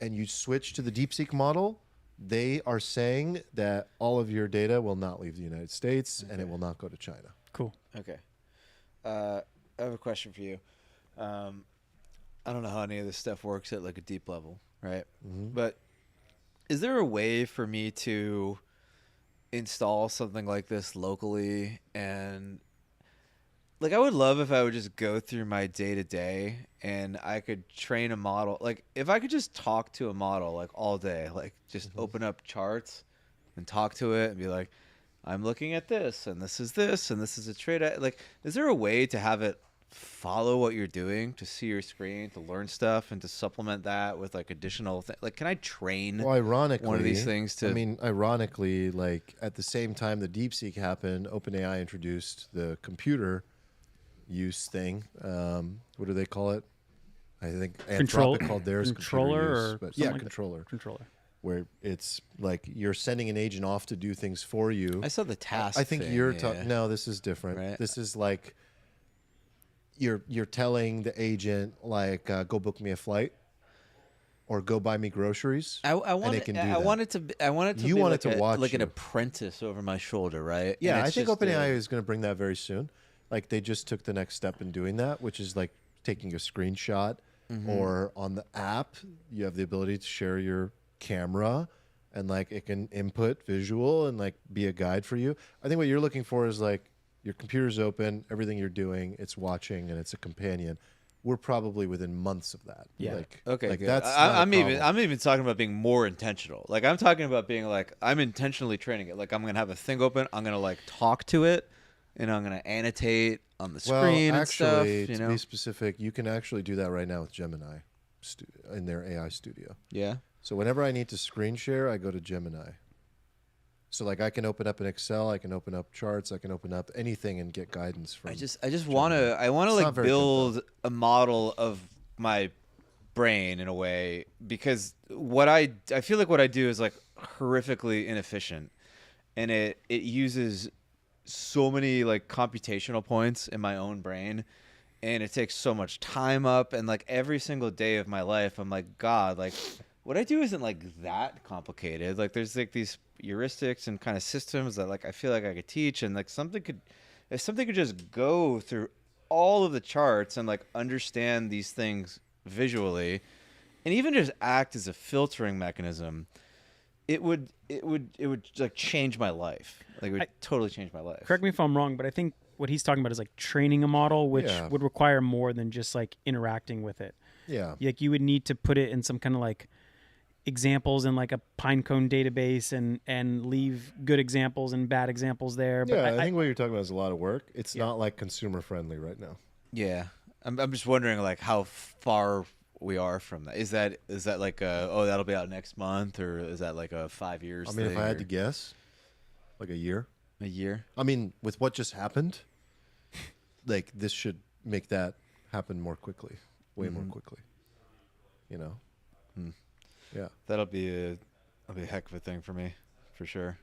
and you switch to the DeepSeek model, they are saying that all of your data will not leave the United States and it will not go to China. Cool. Okay. I have a question for you. I don't know how any of this stuff works at like a deep level, right? But is there a way for me to install something like this locally? And like I would love if I would just go through my day to day and I could train a model. Like if I could just talk to a model like all day, like just open up charts and talk to it and be like, I'm looking at this and this is a trade. Like, is there a way to have it follow what you're doing, to see your screen, to learn stuff, and to supplement that with like additional things? Like, can I train ironically, one of these things to? I mean, ironically, like at the same time the DeepSeek happened, OpenAI introduced the computer use thing. What do they call it? I think Anthropic called theirs controller computer use, or but something like controller. Controller. Where it's like you're sending an agent off to do things for you. I saw the task. I think thing, you're yeah. no, this is different. Right. This is like you're telling the agent like go book me a flight or go buy me groceries. I want and it, it can do I that. want it to. I want it to. You be want like it to watch like an you. apprentice over my shoulder, right? Yeah, And I it's think just OpenAI is going to bring that very soon. Like they just took the next step in doing that, which is like taking a screenshot or on the app, you have the ability to share your camera and like it can input visual and like be a guide for you. I think what you're looking for is like your computer's open, everything you're doing, it's watching and it's a companion. We're probably within months of that. Yeah. Like, Okay, like good. that's not a I'm problem. even talking about being more intentional. Like I'm talking about being like I'm intentionally training it. Like I'm gonna have a thing open. I'm gonna like talk to it, and I'm gonna annotate on the screen and stuff. Actually, You to know? be specific, you can actually do that right now with Gemini in their AI studio. Yeah. So whenever I need to screen share, I go to Gemini. So like I can open up an Excel, I can open up charts, I can open up anything and get guidance from. I just want to It's like not very good, build a model of my brain in a way, because what I feel like what I do is like horrifically inefficient, and it uses so many like computational points in my own brain, and it takes so much time up, and like every single day of my life I'm like, God, like what I do isn't like that complicated. Like there's like these heuristics and kind of systems that like I feel like I could teach, and like if something could just go through all of the charts and like understand these things visually and even just act as a filtering mechanism, it would like change my life. Like it would totally change my life. Correct me if I'm wrong, but I think what he's talking about is like training a model, which Yeah. would require more than just like interacting with it. Yeah. Like you would need to put it in some kind of like examples in like a Pinecone database and leave good examples and bad examples there. But Yeah, I think what you're talking about is a lot of work. It's not like consumer friendly right now. Yeah. I'm just wondering like how far we are from that. Is that like that'll be out next month, or is that like a 5 years I mean, thing, if I had or to guess, like a year. a year? I mean, with what just happened, like this should make that happen more quickly, way more quickly. You know? Yeah. That'll be a heck of a thing for me, for sure.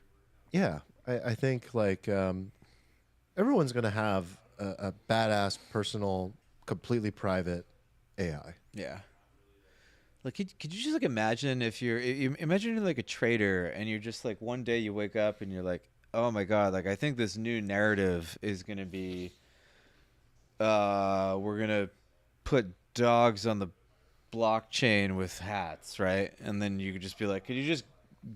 Yeah. I think like everyone's going to have a badass, personal, completely private AI. Yeah. Like, could you just like imagine if imagine you're like a trader and you're just like one day you wake up and you're like, oh my God, like I think this new narrative is gonna be, we're gonna put dogs on the blockchain with hats, right? And then you could just be like, could you just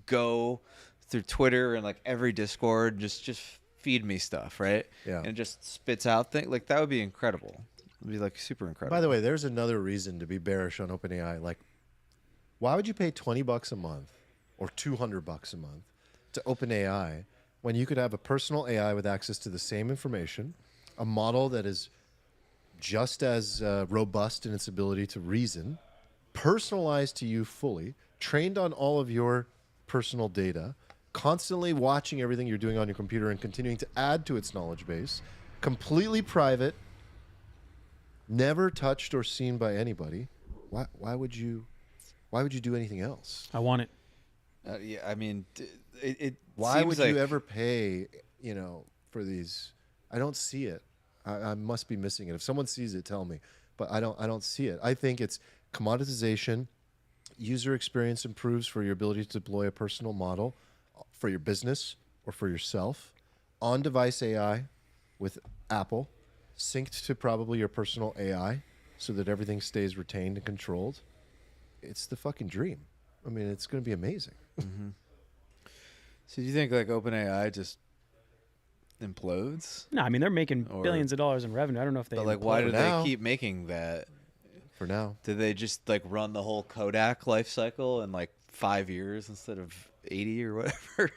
go through Twitter and like every Discord, just feed me stuff, right? Yeah. And it just spits out things like that would be incredible. It'd be like super incredible. By the way, there's another reason to be bearish on OpenAI. Like, why would you pay $20 a month or $200 a month to OpenAI when you could have a personal AI with access to the same information, a model that is just as robust in its ability to reason, personalized to you fully, trained on all of your personal data, constantly watching everything you're doing on your computer and continuing to add to its knowledge base, completely private, never touched or seen by anybody? Why would you do anything else? I want it. Yeah, I mean, it Why seems would like you ever pay, for these? I don't see it. I must be missing it. If someone sees it, tell me. But I don't see it. I think it's commoditization. User experience improves for your ability to deploy a personal model for your business or for yourself. On-device AI with Apple, synced to probably your personal AI so that everything stays retained and controlled. It's the fucking dream. I mean, it's going to be amazing. Mm-hmm. So do you think like OpenAI just implodes? No, I mean they're making Or- billions of dollars in revenue. I don't know if they. But like, why implode. do now. they keep making that? For now. Did they just like run the whole Kodak life cycle in like 5 years instead of 80 or whatever?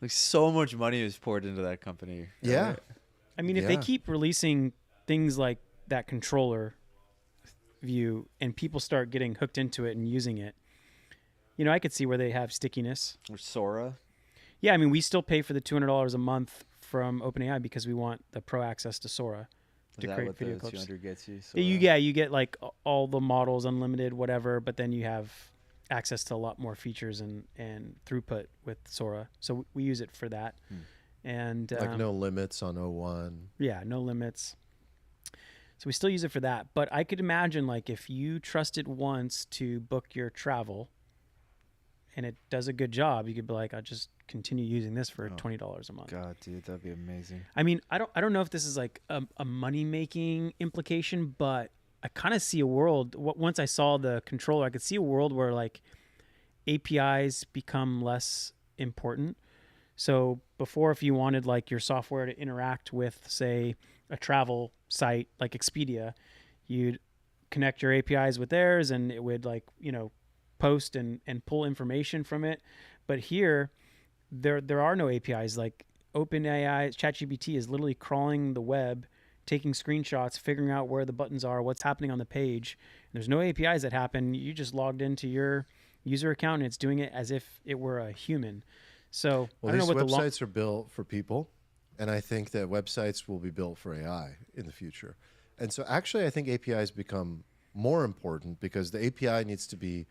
Like so much money is poured into that company. Yeah. right? I mean, if they Yeah. keep releasing things like that controller view and people start getting hooked into it and using it, I could see where they have stickiness. Or Sora. Yeah, I mean, we still pay for the $200 a month from OpenAI because we want the pro access to Sora Is to that create what video the clips. 200 gets you? You get like all the models unlimited, whatever, but then you have access to a lot more features and throughput with Sora. So we use it for that. And Like no limits on O1. yeah, no limits. So we still use it for that. But I could imagine like if you trust it once to book your travel and it does a good job, you could be like, I'll just continue using this for $20 a month. God, dude, that'd be amazing. I mean, I don't know if this is like a money making implication, but I kind of see a world. Once I saw the controller, I could see a world where like APIs become less important. So before, if you wanted like your software to interact with, say, a travel site like Expedia, you'd connect your APIs with theirs, and it would like post and pull information from it. But here, there are no APIs. Like OpenAI, ChatGPT is literally crawling the web, taking screenshots, figuring out where the buttons are, what's happening on the page. And there's no APIs that happen. You just logged into your user account and it's doing it as if it were a human. So Well, I don't these know what websites are built for people, and I think that websites will be built for AI in the future. And so actually I think APIs become more important because the API needs to be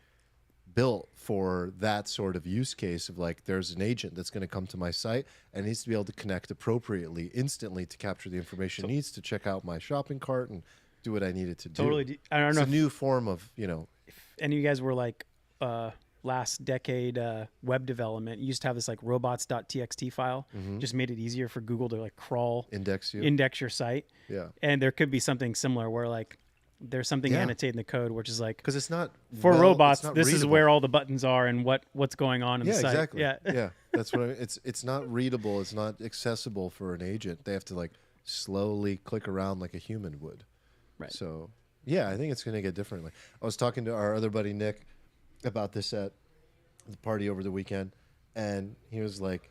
built for that sort of use case of like there's an agent that's going to come to my site and needs to be able to connect appropriately instantly to capture the information it needs to check out my shopping cart and do what I need it to do. Totally. I don't It's know a if new form of, if any of you guys were like last decade web development. You used to have this like robots.txt file. Just made it easier for Google to like crawl, index you. index your site. Yeah. And there could be something similar where like there's something Yeah. annotated in the code, which is like Because it's not for robots, it's not this is readable. where all the buttons are and what's going on in Yeah, the site. exactly. Yeah. Yeah. That's what I mean. It's not readable. It's not accessible for an agent. They have to like slowly click around like a human would. Right. So yeah, I think it's going to get differently. I was talking to our other buddy Nick about this at the party over the weekend, and he was like,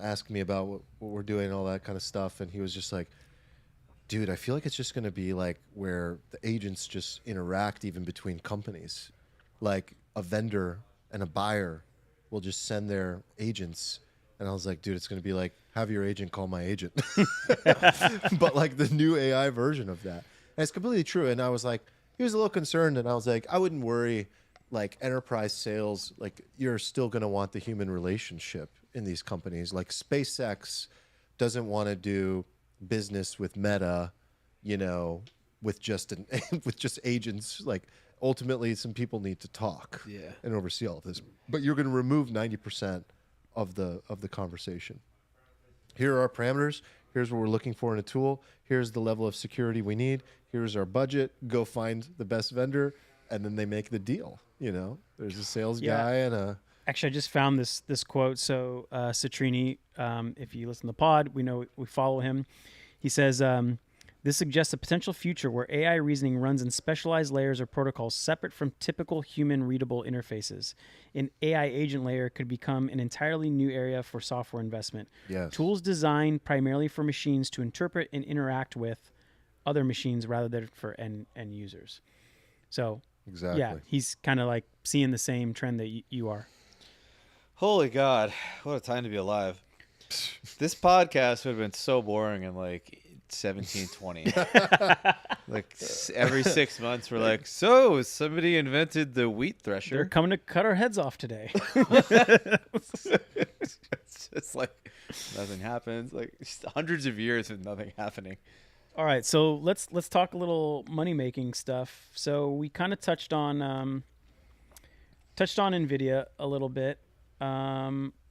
asking me about what we're doing and all that kind of stuff, and he was just like, dude, I feel like it's just going to be like where the agents just interact even between companies. Like a vendor and a buyer will just send their agents. And I was like, dude, it's going to be like, have your agent call my agent. But like the new AI version of that. And it's completely true. And I was like, he was a little concerned. And I was like, I wouldn't worry. Like enterprise sales, like you're still going to want the human relationship in these companies. Like SpaceX doesn't want to do business with Meta, with just with just agents. Like ultimately, some people need to talk and oversee all of this. But you're going to remove 90% of the conversation. Here are our parameters. Here's what we're looking for in a tool. Here's the level of security we need. Here's our budget. Go find the best vendor, and then they make the deal. There's a sales guy and a. Actually, I just found this quote. So Citrini, if you listen to the pod, we know we follow him. He says, This suggests a potential future where AI reasoning runs in specialized layers or protocols separate from typical human-readable interfaces. An AI agent layer could become an entirely new area for software investment. Yes. Tools designed primarily for machines to interpret and interact with other machines rather than for end users. So, Exactly. yeah, he's kind of like seeing the same trend that you are. Holy God, what a time to be alive. This podcast would have been so boring in like 1720. Like every 6 months we're like, so somebody invented the wheat They're thresher. coming to cut our heads off today. It's just like nothing happens. Like just hundreds of years of nothing happening. All right, so let's talk a little money making stuff. So we kind of touched on Nvidia a little bit.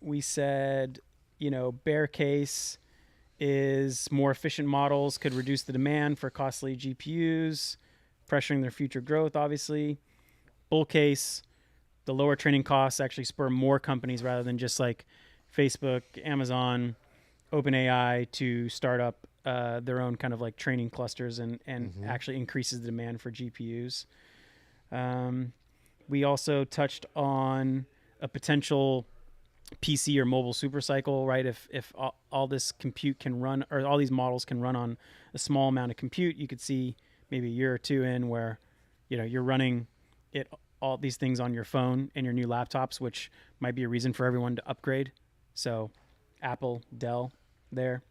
We said, bear case is more efficient models could reduce the demand for costly GPUs, pressuring their future growth, obviously. Bull case, the lower training costs actually spur more companies rather than just like Facebook, Amazon, OpenAI to start up their own kind of like training clusters and actually increases the demand for GPUs. We also touched on a potential PC or mobile supercycle, right? If all this compute can run, or all these models can run on a small amount of compute, you could see maybe a year or two in where, you're running all these things on your phone and your new laptops, which might be a reason for everyone to upgrade. So Apple, Dell there.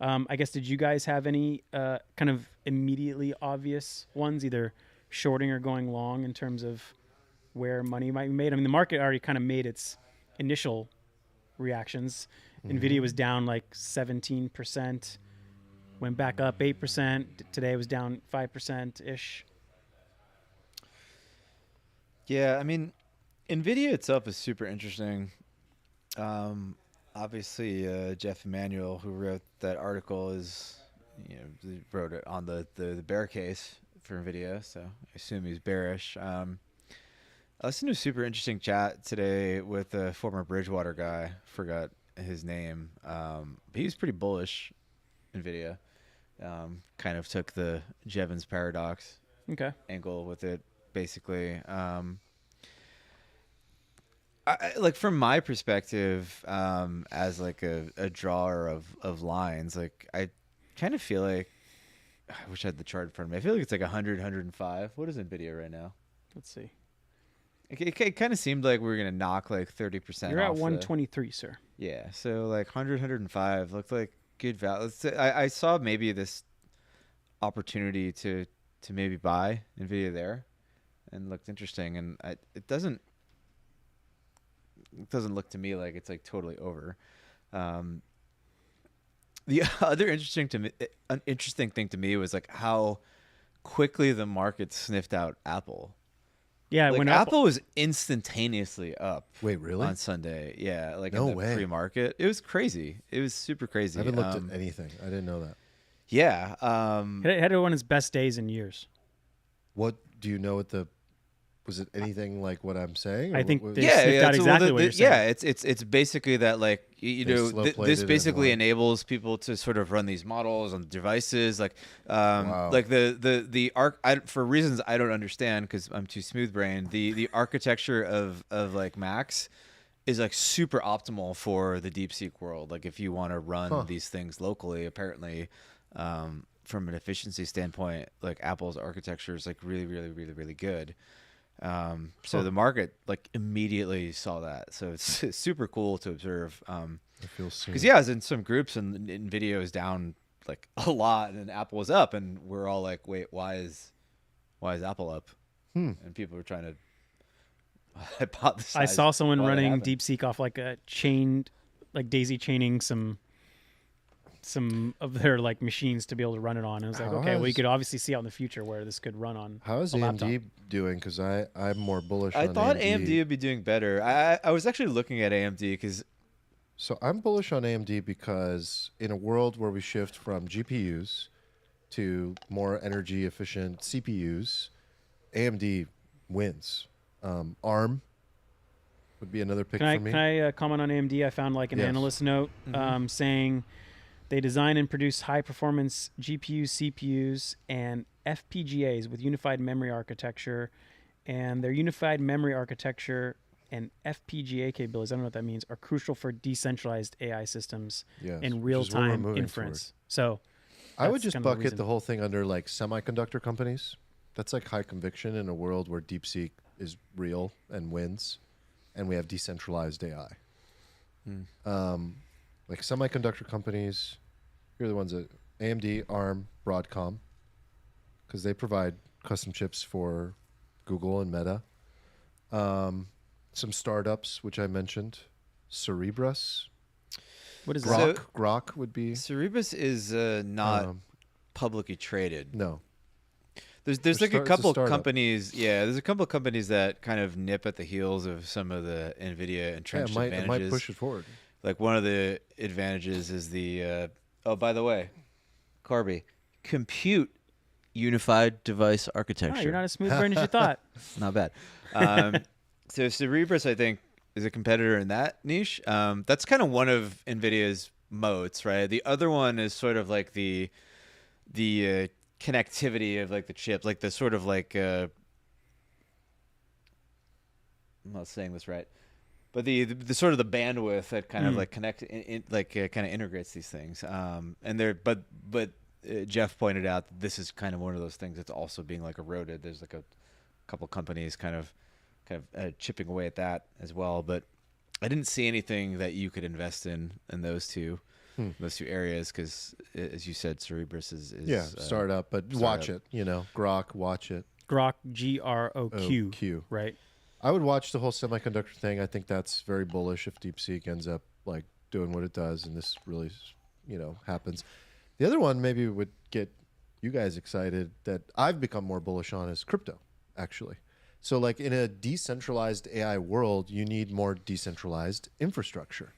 I guess, did you guys have any kind of immediately obvious ones, either shorting or going long in terms of where money might be made? I mean, the market already kind of made its initial reactions. Nvidia was down like 17%, went back up 8%. Today it was down 5%-ish. Yeah, I mean, Nvidia itself is super interesting. Obviously, Jeff Emanuel, who wrote that article, he wrote it on the bear case for Nvidia, so I assume he's bearish. I listened to a super interesting chat today with a former Bridgewater guy. Forgot his name. He was pretty bullish Nvidia. Kind of took the Jevons paradox angle with it, basically. Like from my perspective, as like a drawer of lines, like I kind of feel like, I wish I had the chart in front of me. I feel like it's like 100, 105. What is Nvidia right now? Let's see. It kind of seemed like we were going to knock like 30%. You're at 123, sir. Yeah. So like 100, 105 looked like good value. I saw maybe this opportunity to maybe buy Nvidia there, and looked interesting. And it doesn't look to me like it's like totally over. The other interesting thing to me was like how quickly the market sniffed out Apple. Yeah, like when Apple was instantaneously up. Wait, really? On Sunday, yeah, like No in the way. pre-market, it was crazy. It was super crazy. I haven't looked at anything. I didn't know that. Yeah, it had one of its best days in years. What do you know? Was it anything like what I'm saying? I think they yeah, sniffed out exactly what you're saying. Yeah, it's basically that, like, this basically enables people to sort of run these models on devices, like like the for reasons I don't understand because I'm too smooth brained. The architecture of like Macs is like super optimal for the DeepSeek world. Like if you want to run these things locally, apparently, from an efficiency standpoint, like Apple's architecture is like really, really, really, really good. So the market like immediately saw that. So it's super cool to observe. Because I was in some groups and Nvidia was down like a lot, and Apple was up, and we're all like, "Wait, why is Apple up?" And people were trying to hypothesize. I saw someone running DeepSeek off like a chained, like daisy chaining some of their like machines to be able to run it on. I was like, okay, well, you could obviously see out in the future where this could run on. How is AMD doing? Because I'm more bullish. I on thought AMD would be doing better. I was actually looking at AMD because. So I'm bullish on AMD because in a world where we shift from GPUs to more energy efficient CPUs, AMD wins. ARM would be another pick for me. Can I comment on AMD? I found like an analyst note saying They design and produce high-performance GPUs, CPUs, and FPGAs with unified memory architecture. And their unified memory architecture and FPGA capabilities, I don't know what that means, are crucial for decentralized AI systems Yes, and which is what we're real-time moving inference. So I would that's just kind of the bucket reason. the whole thing under like semiconductor companies. That's like high conviction in a world where DeepSeek is real and wins, and we have decentralized AI. Like semiconductor companies, here are the ones that AMD, ARM, Broadcom, because they provide custom chips for Google and Meta. Some startups, which I mentioned, Cerebras, What is Grok. that? Grok would be Cerebras is not publicly traded. no. There's like a it's a couple startup. companies. Yeah, there's a couple companies that kind of nip at the heels of some of the Nvidia Yeah, entrenched it might advantages. push it forward. Like one of the advantages is the oh, by the way, Corby, compute unified device architecture. Oh, you're not as smooth brain as you thought. Not bad. So Cerebras, I think, is a competitor in that niche. That's kind of one of Nvidia's moats, right? The other one is sort of like the connectivity of like the chips, like the sort of like I'm not saying this right, but the sort of the bandwidth that kind of like connect kind of integrates these things. And there, but Jeff pointed out that this is kind of one of those things that's also being like eroded. There's like a couple companies kind of chipping away at that as well. But I didn't see anything that you could invest in those two areas because, as you said, Cerebras is startup, but watch it. Grok, watch it. Grok, GROQ, Q. right? I would watch the whole semiconductor thing. I think that's very bullish if DeepSeek ends up like doing what it does, and this really, happens. The other one maybe would get you guys excited that I've become more bullish on is crypto, actually. So like in a decentralized AI world, you need more decentralized infrastructure.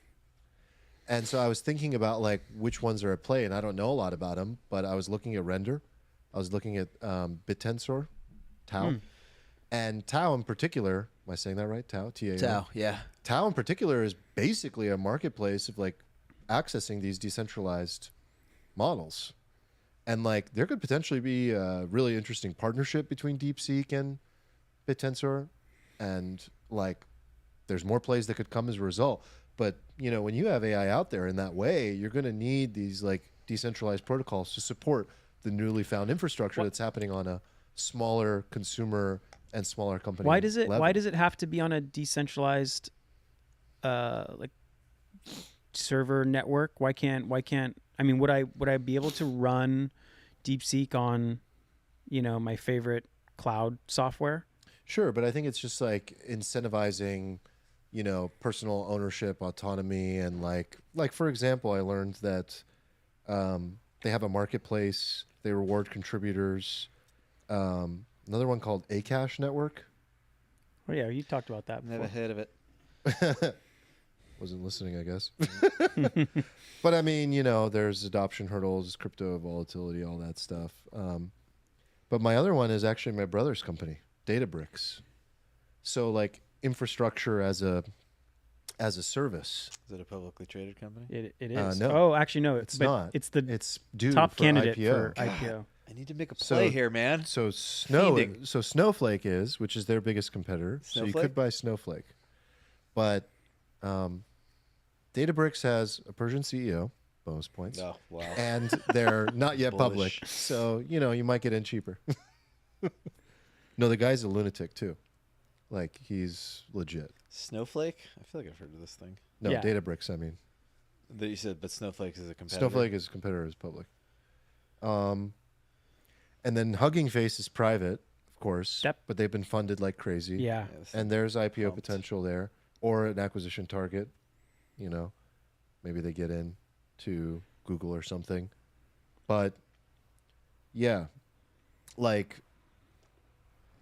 And so I was thinking about like which ones are at play, and I don't know a lot about them, but I was looking at Render. I was looking at BitTensor, Tau. And Tau in particular, am I saying that right? Tau, T-A-O. Tau, yeah. Tau in particular is basically a marketplace of like accessing these decentralized models. And like there could potentially be a really interesting partnership between DeepSeek and BitTensor. And like there's more plays that could come as a result. But when you have AI out there in that way, you're going to need these like decentralized protocols to support the newly found infrastructure that's happening on a smaller consumer and smaller company. Why does it level. have to be on a decentralized like server network? Why can't I mean would I be able to run DeepSeek on my favorite cloud software? Sure, but I think it's just like incentivizing personal ownership, autonomy, and like for example, I learned that they have a marketplace. They reward contributors. Another one called Akash Network. Oh yeah, you talked about that Never before. heard of it. Wasn't listening, I guess. But I mean, there's adoption hurdles, crypto volatility, all that stuff. But my other one is actually my brother's company, Databricks. So like infrastructure as a service. Is it a publicly traded company? It is. No. Oh, actually no, It's but not. it's the It's due top for candidate IPO. for IPO. I need to make a So- play here, man. So Fiending. Snowflake is, which is their biggest competitor. So you Snowflake? could buy Snowflake, but Databricks has a Persian CEO, bonus points, Oh, wow. and they're not yet public. Bullish. So you might get in cheaper. No, the guy's a lunatic too. Like he's legit. Snowflake? I feel like I've heard of this thing. No, Yeah. Databricks. I mean, That you said, but Snowflake is a competitor. Snowflake is a competitor, is public. And then Hugging Face is private, of course, Yep. but they've been funded like crazy. Yeah. Yes. And there's IPO Pumped. potential there, or an acquisition target. Maybe they get in to Google or something. But yeah, like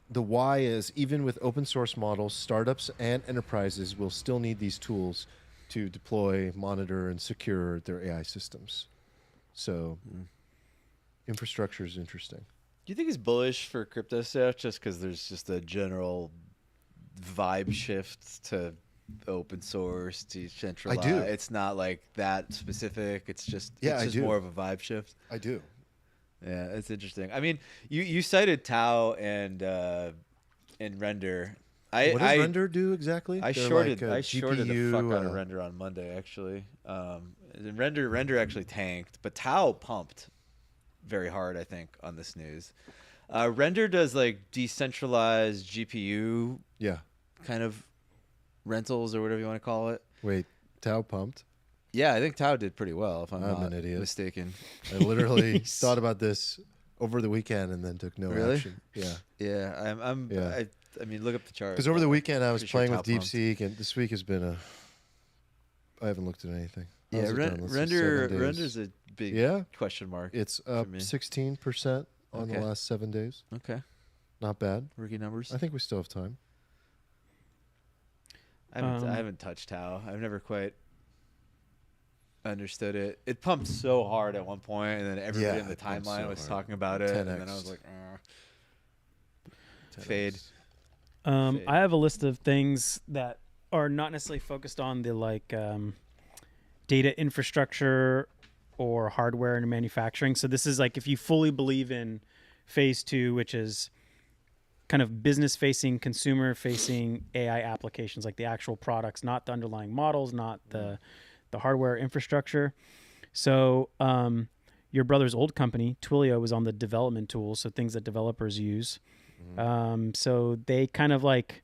the why is even with open source models, startups and enterprises will still need these tools to deploy, monitor, and secure their AI systems. So infrastructure is interesting. Do you think it's bullish for crypto stuff just because there's just a general vibe shift to open source, decentralized. I do. It's not like that specific. It's just I do. more of a vibe shift. I do. Yeah, it's interesting. I mean, you cited Tau and Render. What does Render do exactly? I They're shorted like a I shorted the GPU, fuck out of Render on Monday actually. And Render actually tanked, but Tau pumped very hard I think on this news. Render does like decentralized GPU kind of rentals or whatever you want to call it. Wait, Tau pumped? Yeah, I think Tau did pretty well if I'm not an idiot. mistaken. I literally thought about this over the weekend and then took no action. Yeah. Yeah, I mean, look up the chart. Because over the weekend I was Pretty sure playing with Tau pumped. DeepSeek, and this week has been I haven't looked at anything. Yeah, How's it done? Let's see, 7 days. Render's a big question mark. It's up me. 16% on the last 7 days. Okay, Not bad. rookie numbers. I think we still have time. I haven't touched Tau. I've never quite understood it. It pumped so hard at one point, and then everybody in the it pumped timeline so was hard. talking about it, and then I 10x. was like, fade. I have a list of things that are not necessarily focused on the data infrastructure or hardware and manufacturing. So this is like if you fully believe in phase 2, which is kind of business facing, consumer facing AI applications, like the actual products, not the underlying models, not the hardware infrastructure. So your brother's old company, Twilio, was on the development tools, so things that developers use. So they kind of like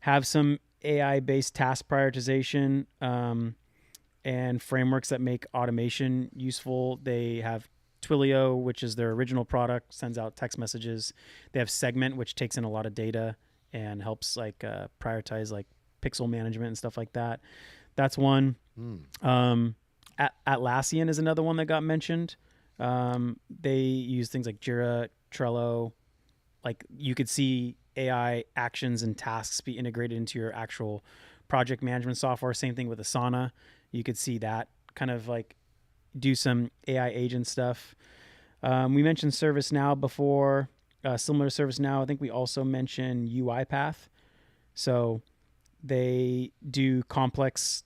have some AI-based task prioritization and frameworks that make automation useful. They have Twilio, which is their original product, sends out text messages. They have Segment, which takes in a lot of data and helps like prioritize like pixel management and stuff like that. That's one. Atlassian is another one that got mentioned. They use things like Jira, Trello. Like you could see AI actions and tasks be integrated into your actual project management software. Same thing with Asana. You could see that kind of like do some AI agent stuff. We mentioned ServiceNow before, similar to ServiceNow. I think we also mentioned UiPath. So they do complex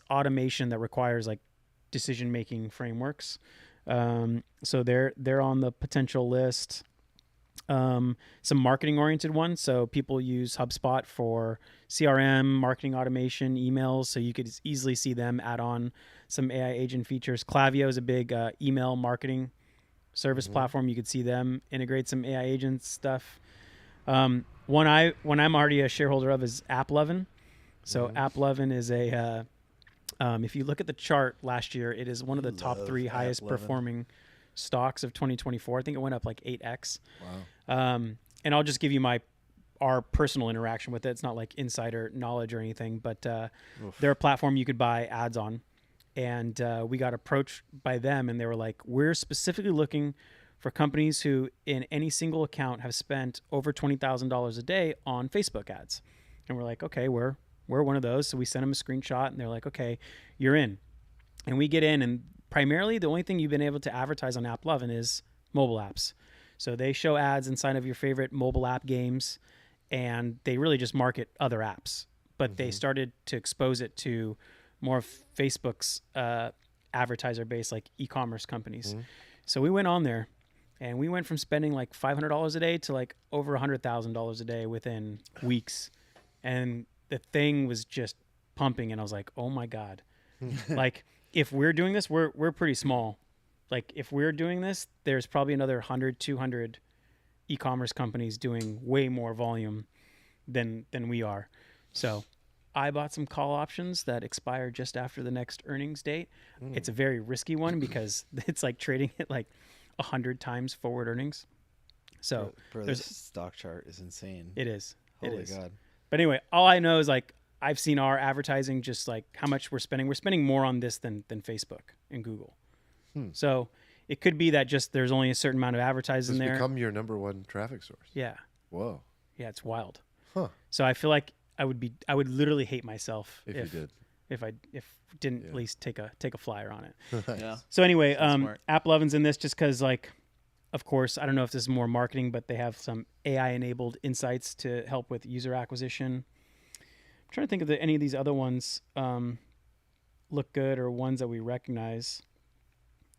automation that requires like decision-making frameworks. So they're on the potential list. Some marketing-oriented ones. So people use HubSpot for CRM, marketing automation, emails. So you could easily see them add on some AI agent features. Klaviyo is a big email marketing service platform. You could see them integrate some AI agent stuff. One I'm already a shareholder of is AppLovin. So AppLovin is a if you look at the chart last year, it is one of the top 3 highest performing stocks of 2024. I think it went up like 8x. Wow. And I'll just give you our personal interaction with it. It's not like insider knowledge or anything, but they're a platform you could buy ads on. And we got approached by them, and they were like, we're specifically looking for companies who in any single account have spent over $20,000 a day on Facebook ads. And we're like, okay, we're one of those. So we sent them a screenshot, and they're like, okay, you're in. And we get in, and primarily the only thing you've been able to advertise on AppLovin is mobile apps. So they show ads inside of your favorite mobile app games, and they really just market other apps. But they started to expose it to more of Facebook's advertiser base, like e-commerce companies. So we went on there, and we went from spending like $500 a day to like over $100,000 a day within weeks. And the thing was just pumping, and I was like, oh my God. Like, if we're doing this, we're pretty small. Like, if we're doing this, there's probably another 100, 200 e-commerce companies doing way more volume than we are. So I bought some call options that expire just after the next earnings date. It's a very risky one because it's like trading at like 100 times forward earnings. So bro, this stock chart is insane. it is. Holy God. But anyway, all I know is like I've seen our advertising, just like how much we're spending. We're spending more on this than Facebook and Google. So it could be that just there's only a certain amount of advertising there. It's become your number one traffic source. Yeah. Whoa. Yeah, it's wild. Huh. So I feel like I would literally hate myself If you did. if didn't at least take a flyer on it. Yeah. So anyway, smart. AppLovin's in this just because, like, of course, I don't know if this is more marketing, but they have some AI-enabled insights to help with user acquisition. trying to think of any of these other ones look good or ones that we recognize.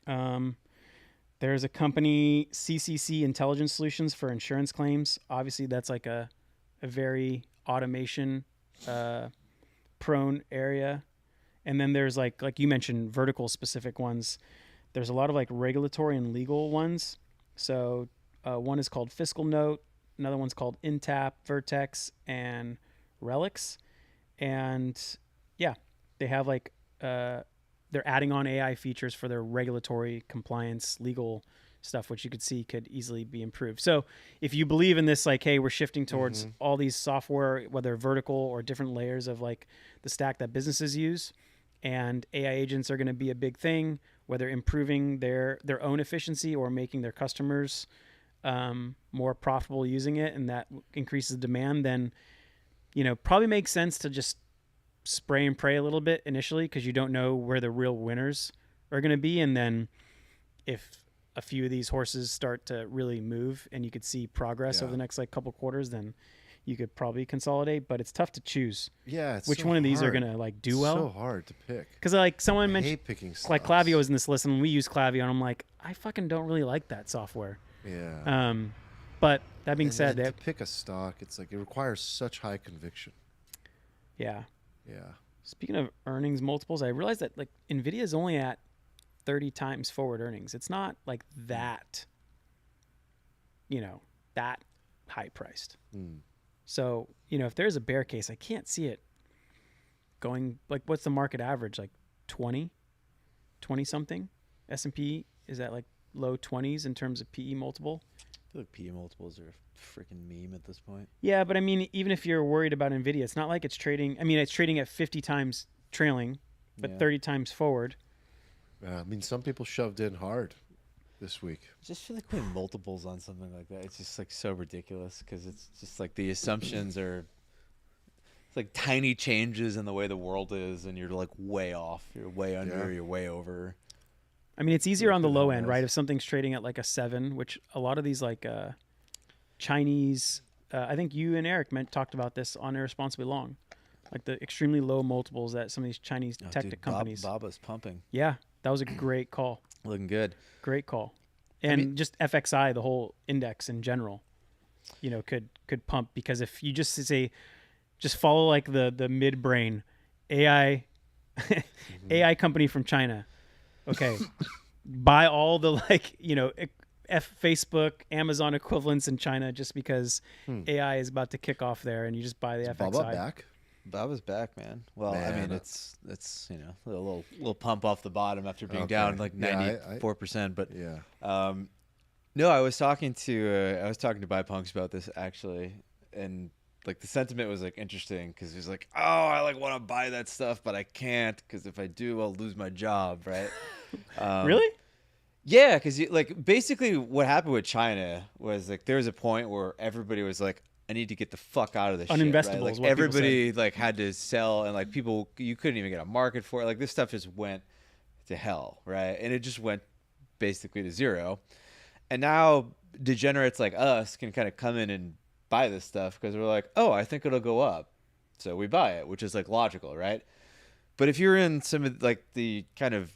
There's a company, CCC Intelligence Solutions for insurance claims. Obviously, that's like a very automation prone area. And then there's like you mentioned, vertical specific ones. There's a lot of like regulatory and legal ones. So one is called Fiscal Note. Another one's called Intap, Vertex, and Relics. And yeah, they have like they're adding on AI features for their regulatory compliance, legal stuff, which you could see could easily be improved. So if you believe in this, like, hey, we're shifting towards all these software, whether vertical or different layers of like the stack that businesses use, and AI agents are going to be a big thing, whether improving their own efficiency or making their customers more profitable using it, and that increases demand, then, you know, probably makes sense to just spray and pray a little bit initially, because you don't know where the real winners are going to be. And then if a few of these horses start to really move and you could see progress over the next like couple quarters, then you could probably consolidate. But it's tough to choose which one of these are going to like do well. So hard to pick. Because like someone mentioned, hate picking stocks. like Klaviyo is in this list, and we use Klaviyo, and I'm like, I fucking don't really like that software. Yeah. But that being said, to pick a stock, it's like it requires such high conviction. Yeah. Yeah. Speaking of earnings multiples, I realized that like Nvidia is only at 30 times forward earnings. It's not like that, you know, that high priced. So, you know, if there's a bear case, I can't see it going like, what's the market average? Like 20 something. S&P is at like low 20s in terms of PE multiple. I feel like PE multiples are a freaking meme at this point. Yeah, but I mean, even if you're worried about Nvidia, it's not like it's trading. I mean, it's trading at 50 times trailing, but 30 times forward. I mean, some people shoved in hard this week. I just feel like putting multiples on something like that, it's just like so ridiculous, because it's just like the assumptions are, it's like tiny changes in the way the world is, and you're like way off. You're way under, you're way over. I mean, it's easier on the low end, right? If something's trading at like a 7, which a lot of these like Chinese, I think you and Eric talked about this on Irresponsibly Long, like the extremely low multiples that some of these Chinese tech companies. Baba's pumping. Yeah, that was a great call. Looking good. Great call. And I mean, just FXI, the whole index in general, you know, could pump, because if you just follow like the midbrain AI AI company from China. Okay. Buy all the like, you know, Facebook, Amazon equivalents in China, just because AI is about to kick off there, and you just buy the FXI. Baba back? Baba's back, man. Well, I mean, it's you know, a little pump off the bottom after being down like 94%. But no, I was talking to Buy Punks about this actually, and like the sentiment was like interesting, because he's like, oh, I like want to buy that stuff, but I can't, because if I do, I'll lose my job, right? Really? Yeah, because like basically what happened with China was like there was a point where everybody was like, I need to get the fuck out of this uninvestable shit, right? is Like what everybody like had to sell, and like people, you couldn't even get a market for it. Like this stuff just went to hell, right? And it just went basically to zero. And now degenerates like us can kind of come in and buy this stuff because we're like, oh, I think it'll go up, so we buy it, which is like logical, right? But if you're in some of like the kind of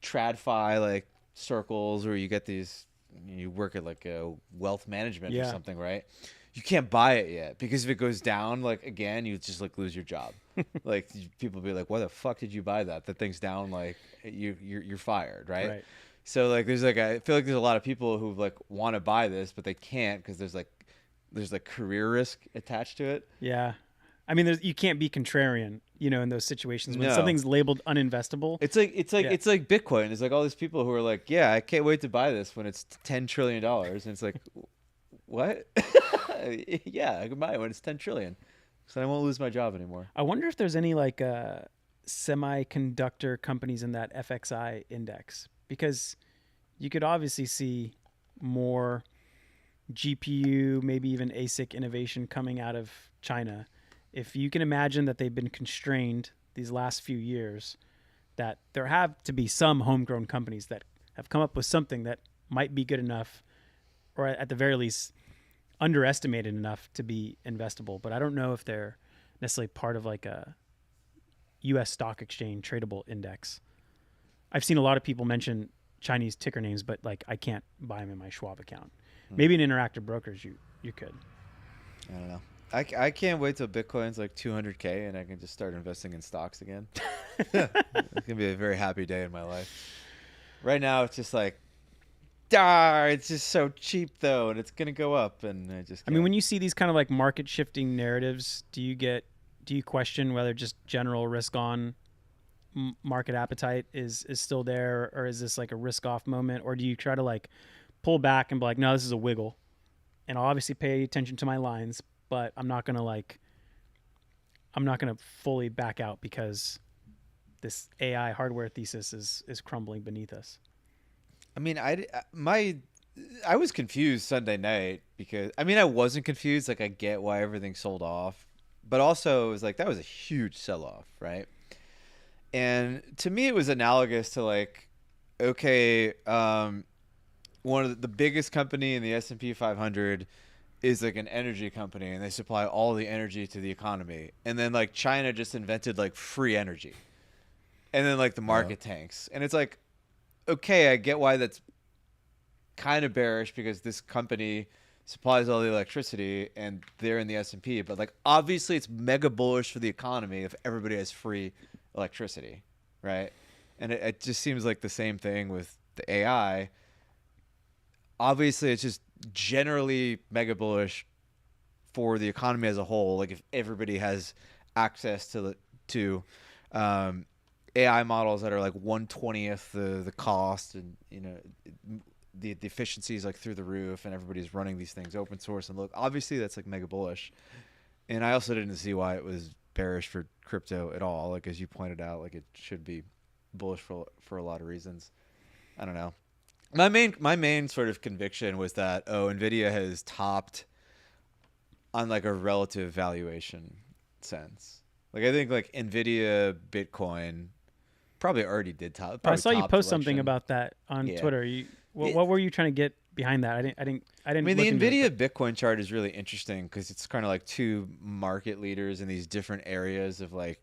tradfi like circles where you get these, you work at like a wealth management or something, right? You can't buy it yet, because if it goes down like again, you just like lose your job. Like people be like, why the fuck did you buy that? That thing's down, like you're fired, right? So like there's like I feel like there's a lot of people who like want to buy this, but they can't, because there's like career risk attached to it. Yeah. I mean, you can't be contrarian, you know, in those situations when something's labeled uninvestable. It's like Bitcoin. It's like all these people who are like, yeah, I can't wait to buy this when it's $10 trillion. And it's like, what? Yeah, I can buy it when it's 10 trillion. So I won't lose my job anymore. I wonder if there's any like semiconductor companies in that FXI index, because you could obviously see more GPU, maybe even ASIC innovation coming out of China. If you can imagine that they've been constrained these last few years, that there have to be some homegrown companies that have come up with something that might be good enough, or at the very least underestimated enough to be investable. But I don't know if they're necessarily part of like a U.S. stock exchange tradable index. I've seen a lot of people mention Chinese ticker names, but like I can't buy them in my Schwab account. Maybe in Interactive Brokers you could. I don't know. I can't wait till Bitcoin's like 200K and I can just start investing in stocks again. It's gonna be a very happy day in my life. Right now it's just like, it's just so cheap though, and it's gonna go up, and I just. I mean, when you see these kind of like market shifting narratives, do you question whether just general risk on market appetite is still there, or is this like a risk off moment, or do you try to like pull back and be like, no, this is a wiggle, and I'll obviously pay attention to my lines, but I'm not gonna fully back out because this AI hardware thesis is crumbling beneath us. I mean, I was confused Sunday night because I wasn't confused. Like I get why everything sold off, but also it was like that was a huge sell off, right? And to me, it was analogous to like, okay, one of the biggest company in the S&P 500 is like an energy company, and they supply all the energy to the economy. And then like China just invented like free energy, and then like the market tanks, and it's like, okay, I get why that's kind of bearish because this company supplies all the electricity and they're in the S&P, but like obviously it's mega bullish for the economy if everybody has free electricity, right? And it just seems like the same thing with the AI. Obviously it's just generally mega bullish for the economy as a whole. Like if everybody has access to AI models that are like 1/20th the cost, and the efficiency is like through the roof, and everybody's running these things open source, and look, obviously that's like mega bullish. And I also didn't see why it was bearish for crypto at all. Like as you pointed out, like it should be bullish for a lot of reasons. I don't know. My main sort of conviction was that Nvidia has topped on like a relative valuation sense. Like I think like Nvidia Bitcoin probably already did top. I saw you post something about that on Twitter. What were you trying to get behind that? I didn't. I mean, the Nvidia Bitcoin chart is really interesting because it's kind of like two market leaders in these different areas of like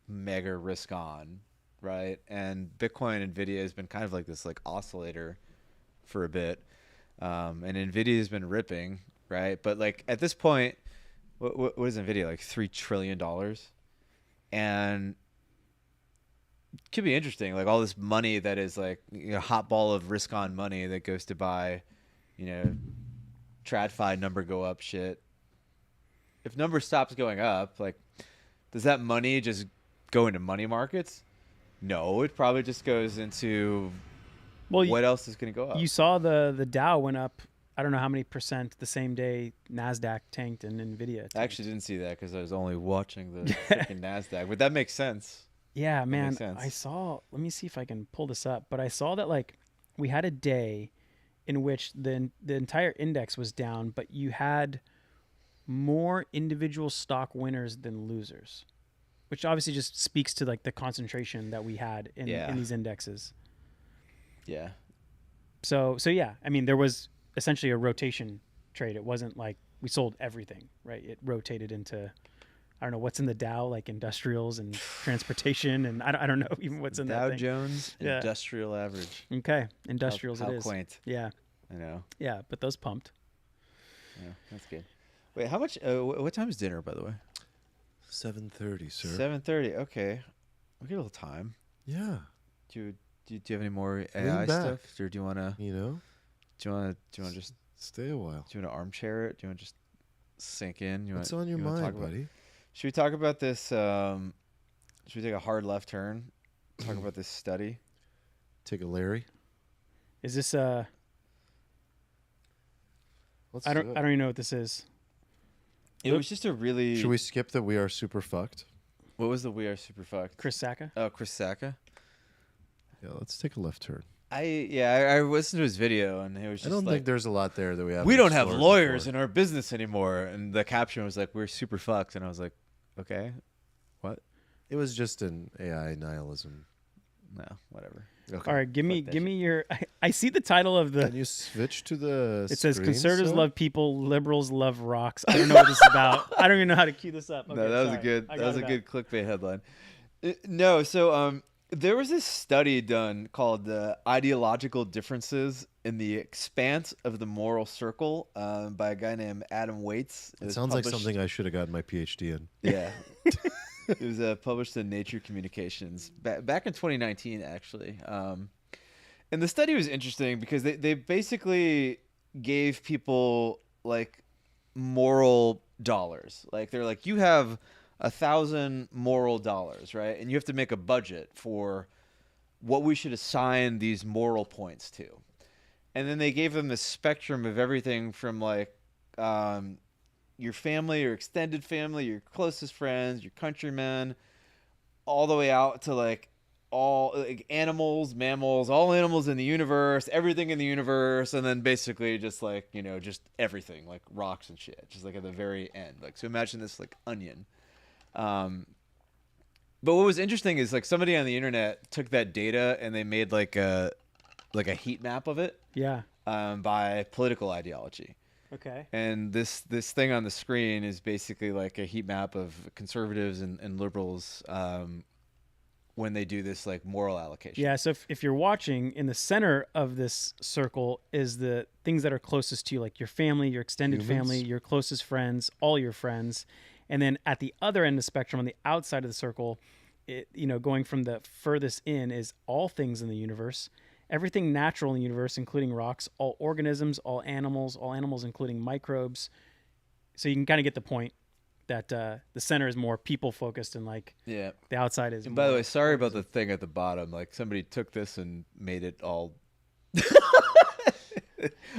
mega risk on, right? And Bitcoin and Nvidia has been kind of like this like oscillator for a bit, and Nvidia has been ripping, right? But like at this point, what is Nvidia, like $3 trillion? And it could be interesting, like all this money that is like hot ball of risk on money that goes to buy, TradFi number go up shit. If number stops going up, like does that money just go into money markets? No, it probably just goes into what else is going to go up. You saw the Dow went up, I don't know how many percent the same day NASDAQ tanked and Nvidia tanked. I actually didn't see that because I was only watching the freaking NASDAQ, but that makes sense. Yeah, man, I saw, let me see if I can pull this up, but I saw that like we had a day in which the entire index was down, but you had more individual stock winners than losers, which obviously just speaks to like the concentration that we had in these indexes. Yeah. So yeah, I mean, there was essentially a rotation trade. It wasn't like we sold everything, right? It rotated into, I don't know what's in the Dow, like industrials and transportation, and I don't know even what's in Dow that thing. Jones Industrial Average. Okay, industrials. How it is. Quaint. Yeah, I know. Yeah, but those pumped. Yeah, that's good. Wait, how much? What time is dinner, by the way? 7:30, sir. 7:30. Okay, we get a little time. Yeah. Do you have any more AI stuff, or do you want to? Do you want to just stay a while? Do you want to armchair it? Do you want to just sink in? What's on your mind, buddy? Should we talk about this? Should we take a hard left turn? Talk about this study. Take a Larry. Is this I don't even know what this is. It was just a really. Should we skip the "We Are Super Fucked"? What was the "We Are Super Fucked"? Chris Sacca. Oh, Chris Sacca. Yeah, let's take a left turn. I listened to his video, and it was just I don't like, think there's a lot there that we have. We don't have lawyers in our business anymore, and the caption was like, "We're super fucked," and I was like, okay, what? It was just an AI nihilism. No, whatever. Okay. All right, give me Fuck that your. I see the title of the. Can you switch to the It says screen, conservatives sir? love people, liberals love rocks. I don't know what this is about. I don't even know how to cue this up. Okay, No, that was sorry. a good. I That got was it a back. good clickbait headline. No, so there was this study done called the Ideological Differences in the Expanse of the Moral Circle by a guy named Adam Waits. It was sounds like published- something I should have gotten my PhD in. Yeah. It was published in Nature Communications back in 2019, actually. And the study was interesting because they basically gave people like moral dollars. Like they're like, you have 1,000 moral dollars, right? And you have to make a budget for what we should assign these moral points to. And then they gave them the spectrum of everything from like your family, your extended family, your closest friends, your countrymen, all the way out to like all like animals, mammals, all animals in the universe, everything in the universe, and then basically just like, you know, just everything, like rocks and shit, just like at the very end. Like, so imagine this like onion. But what was interesting is like somebody on the internet took that data and they made like a heat map of it Yeah. by political ideology. Okay. And this thing on the screen is basically like a heat map of conservatives and liberals when they do this like moral allocation. Yeah. So if you're watching, in the center of this circle is the things that are closest to you, like your family, your extended family, your closest friends, all your friends. And then at the other end of the spectrum, on the outside of the circle, going from the furthest in is all things in the universe, everything natural in the universe, including rocks, all organisms, all animals including microbes. So you can kind of get the point that the center is more people focused and like Yeah. the outside is. And by the more way, sorry about the thing at the bottom. Like somebody took this and made it all.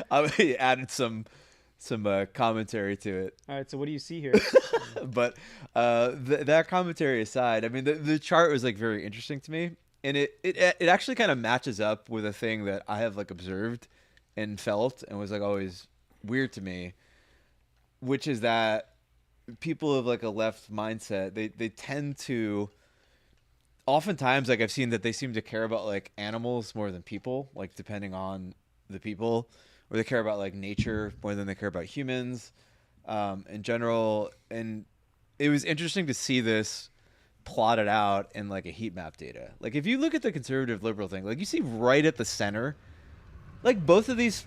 I added some commentary to it. All right. So what do you see here? But that commentary aside, I mean, the chart was like very interesting to me, and it actually kind of matches up with a thing that I have like observed and felt and was like always weird to me, which is that people of like a left mindset, they tend to oftentimes, like I've seen that they seem to care about like animals more than people, like depending on the people, or they care about like nature more than they care about humans in general. And it was interesting to see this plotted out in like a heat map data. Like if you look at the conservative liberal thing, like you see right at the center, like both of these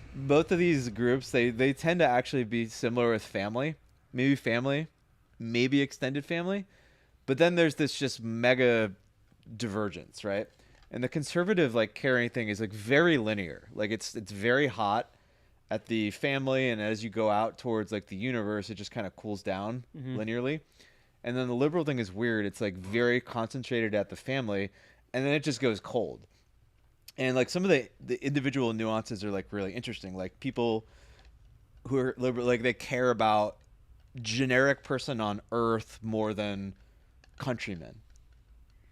groups, they tend to actually be similar with family, maybe extended family, but then there's this just mega divergence, right? And the conservative like caring thing is like very linear. Like it's very hot at the family, and as you go out towards like the universe, it just kind of cools down linearly. And then the liberal thing is weird. It's like very concentrated at the family, and then it just goes cold. And like some of the individual nuances are like really interesting. Like people who are liberal, like they care about generic person on Earth more than countrymen,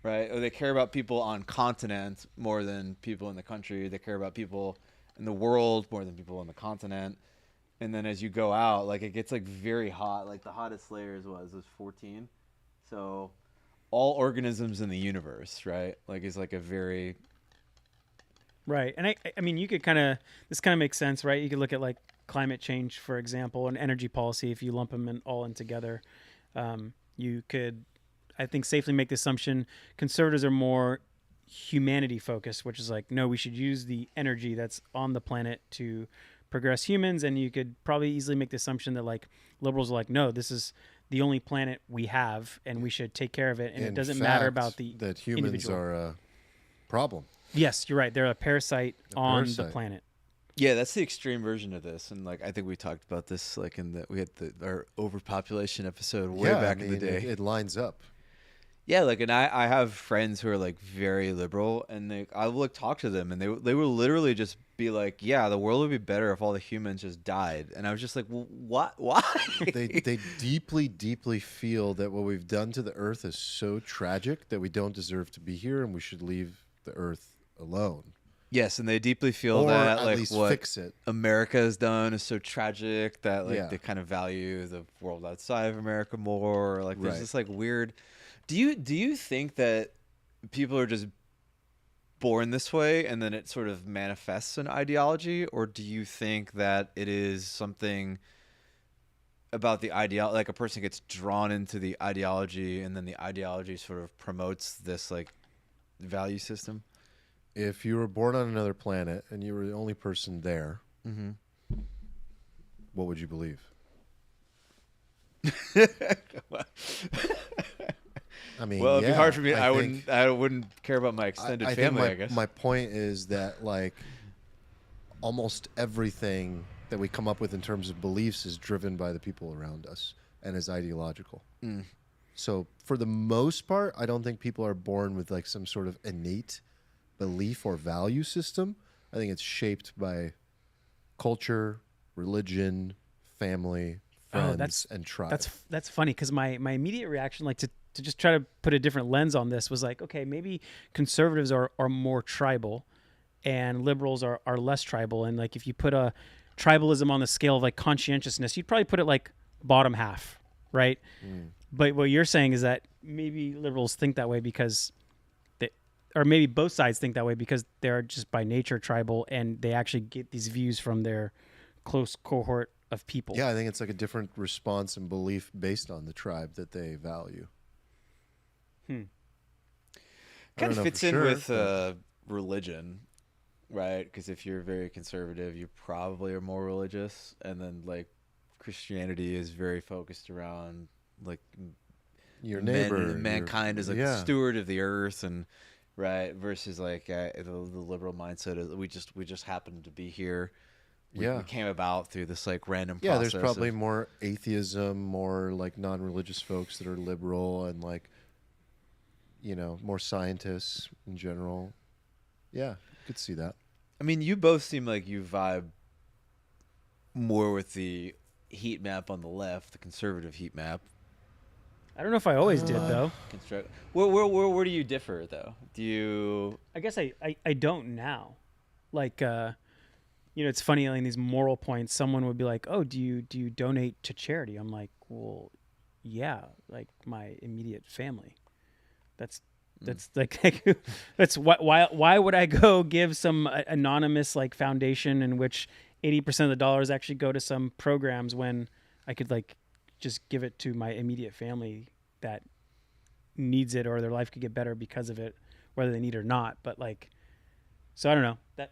right? Or they care about people on continent more than people in the country. They care about people in the world more than people on the continent. And then as you go out, like it gets like very hot. Like the hottest layers was 14. So all organisms in the universe, right? Like is like a very Right. And I mean, you could this kind of makes sense, right? You could look at like climate change, for example, and energy policy. If you lump them all in together, you could, I think, safely make the assumption conservatives are more humanity focused, which is like, no, we should use the energy that's on the planet to progress humans. And you could probably easily make the assumption that like liberals are like, no, this is the only planet we have and we should take care of it. And it doesn't matter about that humans individual. are a problem. Yes, you're right. They're a parasite on the planet. Yeah, that's the extreme version of this, and like I think we talked about this like we had our overpopulation episode way back in the day. It lines up. Yeah, like, and I have friends who are like very liberal, and I will like talk to them, and they will literally just be like, "Yeah, the world would be better if all the humans just died," and I was just like, well, "What? Why?" They deeply, deeply feel that what we've done to the Earth is so tragic that we don't deserve to be here, and we should leave the Earth alone. Yes, and they deeply feel Or that at like least what fix it. America has done is so tragic that like Yeah. they kind of value the world outside of America more. Or, like there's Right. this like weird. Do you think that people are just born this way and then it sort of manifests an ideology, or do you think that it is something about the ideology, like a person gets drawn into the ideology and then the ideology sort of promotes this like value system? If you were born on another planet and you were the only person there, what would you believe? I mean, well, it'd be hard for me. I think, wouldn't care about my extended I family. think I guess my point is that like almost everything that we come up with in terms of beliefs is driven by the people around us and is ideological. So for the most part, I don't think people are born with like some sort of innate belief or value system. I think it's shaped by culture, religion, family, friends, and tribe. That's funny because my immediate reaction, like to just try to put a different lens on this, was like, okay, maybe conservatives are more tribal and liberals are less tribal. And like if you put a tribalism on the scale of like conscientiousness, you'd probably put it like bottom half, right? But what you're saying is that maybe liberals think that way because or maybe both sides think that way because they're just by nature tribal and they actually get these views from their close cohort of people. Yeah, I think it's like a different response and belief based on the tribe that they value. Kind of fits in with religion, right? Because if you're very conservative, you probably are more religious, and then like Christianity is very focused around like your neighbor, mankind is like the steward of the earth, and right versus like the liberal mindset is we just happen to be here. We came about through this like random process. Yeah, there's probably more atheism, more like non-religious folks that are liberal, and like, you know, more scientists in general. Yeah, you could see that. I mean, you both seem like you vibe more with the heat map on the left, the conservative heat map. I don't know if I always did though. Where do you differ though? Do you? I guess I don't now. Like you know, it's funny in these moral points. Someone would be like, "Oh, do you donate to charity?" I'm like, "Well, yeah, like my immediate family." That's like that's why would I go give some anonymous like foundation in which 80% of the dollars actually go to some programs when I could like just give it to my immediate family that needs it or their life could get better because of it, whether they need it or not. But like, so I don't know. That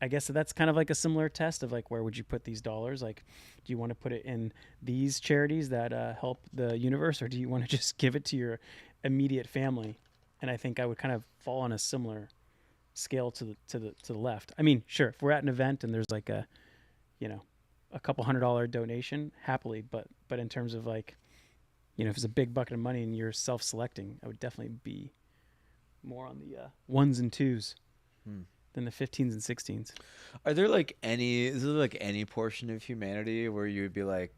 I guess that's kind of like a similar test of like, where would you put these dollars? Like, do you want to put it in these charities that help the universe, or do you want to just give it to your immediate family? And I think I would kind of fall on a similar scale to the left. I mean, sure, if we're at an event and there's like a, you know, a couple $100 donation, happily, but in terms of like, you know, if it's a big bucket of money and you're self-selecting, I would definitely be more on the ones and twos than the 15s and 16s. Is there like any portion of humanity where you would be like,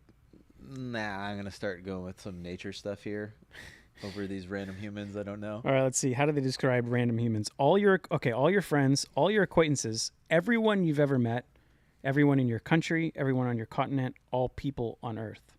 nah, I'm gonna start going with some nature stuff here over these random humans I don't know? All right, let's see. How do they describe random humans? All your friends, all your acquaintances, everyone you've ever met, everyone in your country, everyone on your continent, all people on Earth.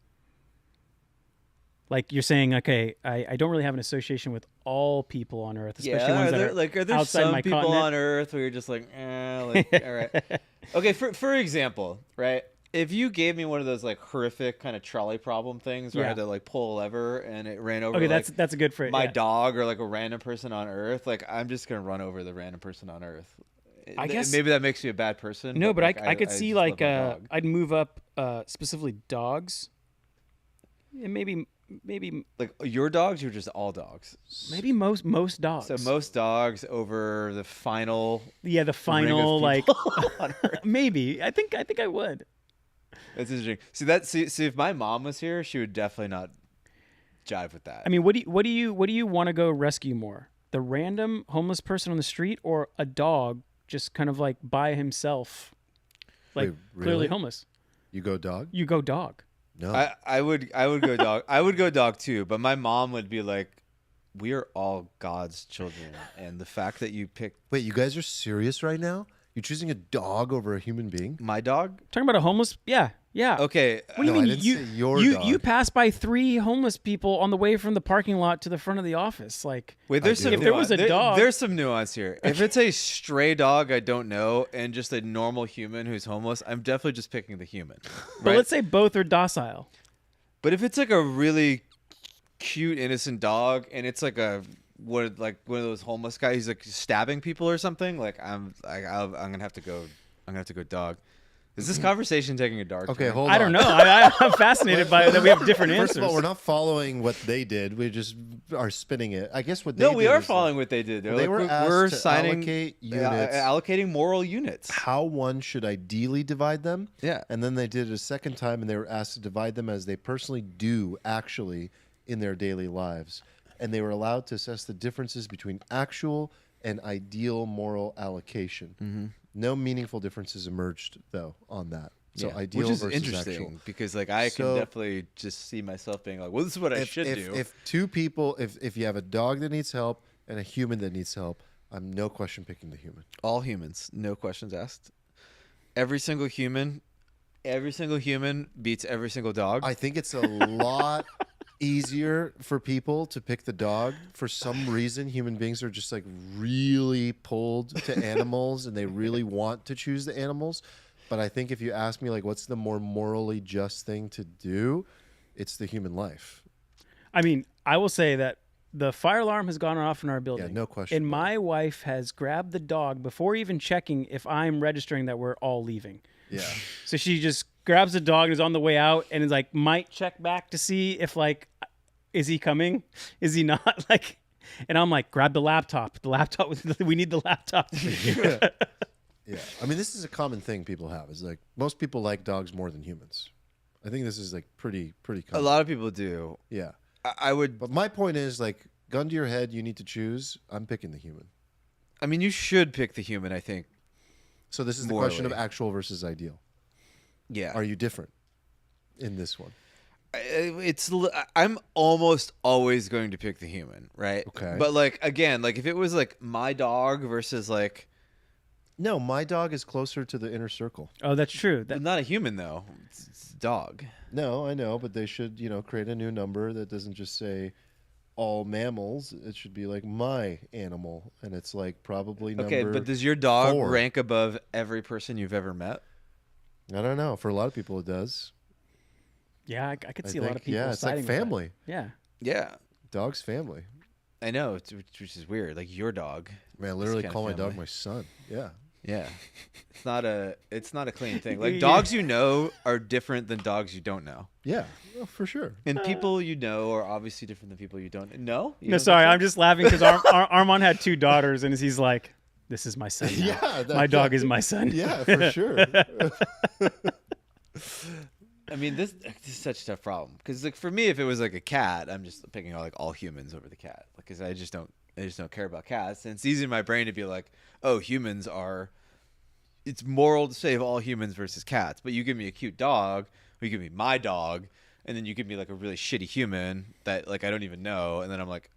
Like you're saying, okay, I don't really have an association with all people on Earth, especially ones that are there outside some my people continent? on Earth where you're just like, all right. Okay, for example, right? If you gave me one of those like horrific kind of trolley problem things where I had to like pull a lever and it ran over that's a good phrase. My dog or like a random person on Earth, like I'm just gonna run over the random person on Earth. I guess maybe that makes you a bad person. No, but like, I could see like I'd move up specifically dogs, and maybe like your dogs. You're just all dogs. Maybe most dogs. So most dogs over the final. Yeah, the final like. On Earth. Maybe I think I would. That's interesting. See if my mom was here, she would definitely not jive with that. I mean, what do you want to go rescue more? The random homeless person on the street, or a dog just kind of like by himself, like Wait, really? clearly homeless? You go dog? You go dog. No. I would go dog. I would go dog too, but my mom would be like, "We are all God's children, and the fact that you picked." Wait, you guys are serious right now? You're choosing a dog over a human being? My dog? Talking about a homeless? Yeah. Okay. What do you No, I mean? didn't You say your you dog. you pass by 3 homeless people on the way from the parking lot to the front of the office. Like, Wait, there's I some do. If there was a dog- there's some nuance here. If it's a stray dog I don't know and just a normal human who's homeless, I'm definitely just picking the human. but Right? let's say both are docile. But if it's like a really cute innocent dog and it's like one of those homeless guys who's like stabbing people or something, like I'm gonna have to go dog. Is this conversation taking a dark Okay, turn? hold on. I don't know. I'm fascinated by it that we have different answers. First of all, we're not following what they did. We just are spinning it. I guess what they No, did we are is, following what they did. Well, they were asked we're to signing allocate units. allocating moral units. how one should ideally divide them. Yeah. And then they did it a second time, and they were asked to divide them as they personally do actually in their daily lives. And they were allowed to assess the differences between actual and ideal moral allocation. Mm-hmm. No meaningful differences emerged, though, on that. So Yeah, ideal which is versus interesting actual. because like I So- can definitely just see myself being like, well, this is what I should do. If two people, if you have a dog that needs help and a human that needs help, I'm no question picking the human. All humans, no questions asked. Every single human beats every single dog. I think it's a lot easier for people to pick the dog. For some reason, human beings are just like really pulled to animals and they really want to choose the animals. But I think if you ask me, like, what's the more morally just thing to do, it's the human life. I mean, I will say that the fire alarm has gone off in our building. Yeah, no question And about my wife has grabbed the dog before even checking if I'm registering that we're all leaving. Yeah. So she just grabs the dog and is on the way out and is like, might check back to see if like, is he coming? Is he not? Like, and I'm like, grab the laptop. The laptop, we need the laptop. Yeah. I mean, this is a common thing people have. Is like most people like dogs more than humans. I think this is like pretty a common. lot of people do. Yeah. I would. But my point is, like, gun to your head, you need to choose. I'm picking the human. I mean, you should pick the human. I think. So this is the question of Morally. actual versus ideal. Yeah. Are you different in this one? I'm almost always going to pick the human, right? Okay. But like again, like if it was like my dog versus like No, my dog is closer to the inner circle. Oh, that's true. That, not a human though, it's a dog. No, I know, but they should, create a new number that doesn't just say all mammals. It should be like my animal, and it's like probably number. Okay, but does your dog 4. rank above every person you've ever met? I don't know. For a lot of people, it does. yeah, I could I see a lot think, of people yeah, it's siding like with that. family. Yeah. Yeah, Dog's family. I know, which is weird. Like your dog. Man, I literally kind of call my dog family. my son. Yeah. Yeah, it's not a clean thing. Like Yeah. dogs you know are different than dogs you don't know, Yeah, well, for sure. and people you know are obviously different than people you don't know. You No, don't sorry. think so? I'm just laughing because Armand had 2 daughters and he's like, this is my son. now. Yeah, My dog is my son. Yeah, for sure. I mean, this is such a tough problem because, like, for me, if it was like a cat, I'm just picking like all humans over the cat, because I just don't care about cats, and it's easy in my brain to be like, oh, humans are. It's moral to save all humans versus cats, but you give me a cute dog, or you give me my dog, and then you give me like a really shitty human that like I don't even know, and then I'm like,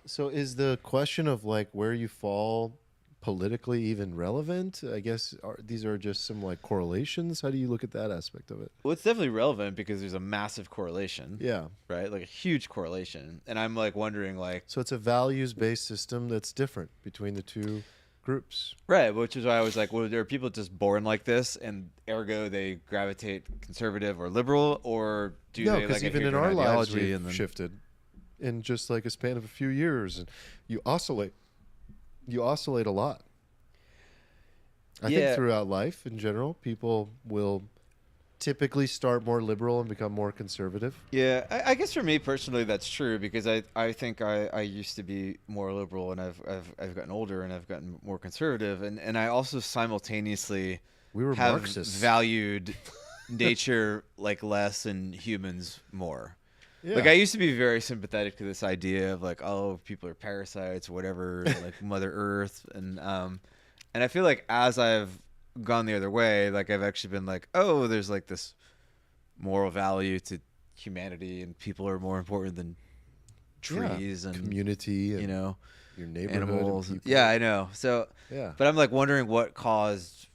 So is the question of like where you fall politically even relevant? I guess these are just some like correlations. How do you look at that aspect of it? well, it's definitely relevant because there's a massive correlation, Yeah. right? Like a huge correlation, and I'm like wondering like. So it's a values-based system that's different between the two groups. Right, which is why I was like, well, there are people just born like this, and ergo they gravitate conservative or liberal, or do No, they because like even adhere in to an our lives ideology we've and then shifted in just like a span of a few years, and you oscillate. You oscillate a lot. I Yeah. think throughout life in general, people will typically start more liberal and become more conservative. Yeah, I guess for me personally that's true, because I think I used to be more liberal, and I've gotten older and I've gotten more conservative, and I also simultaneously We were have Marxists. valued nature like less and humans more. Yeah. Like I used to be very sympathetic to this idea of like, oh, people are parasites, whatever, like Mother Earth, and I feel like as I've gone the other way, like I've actually been like, oh, there's like this moral value to humanity, and people are more important than trees and community. And, you know. your neighborhood, and animals. people. Yeah, I know. So, Yeah. but I'm like wondering what caused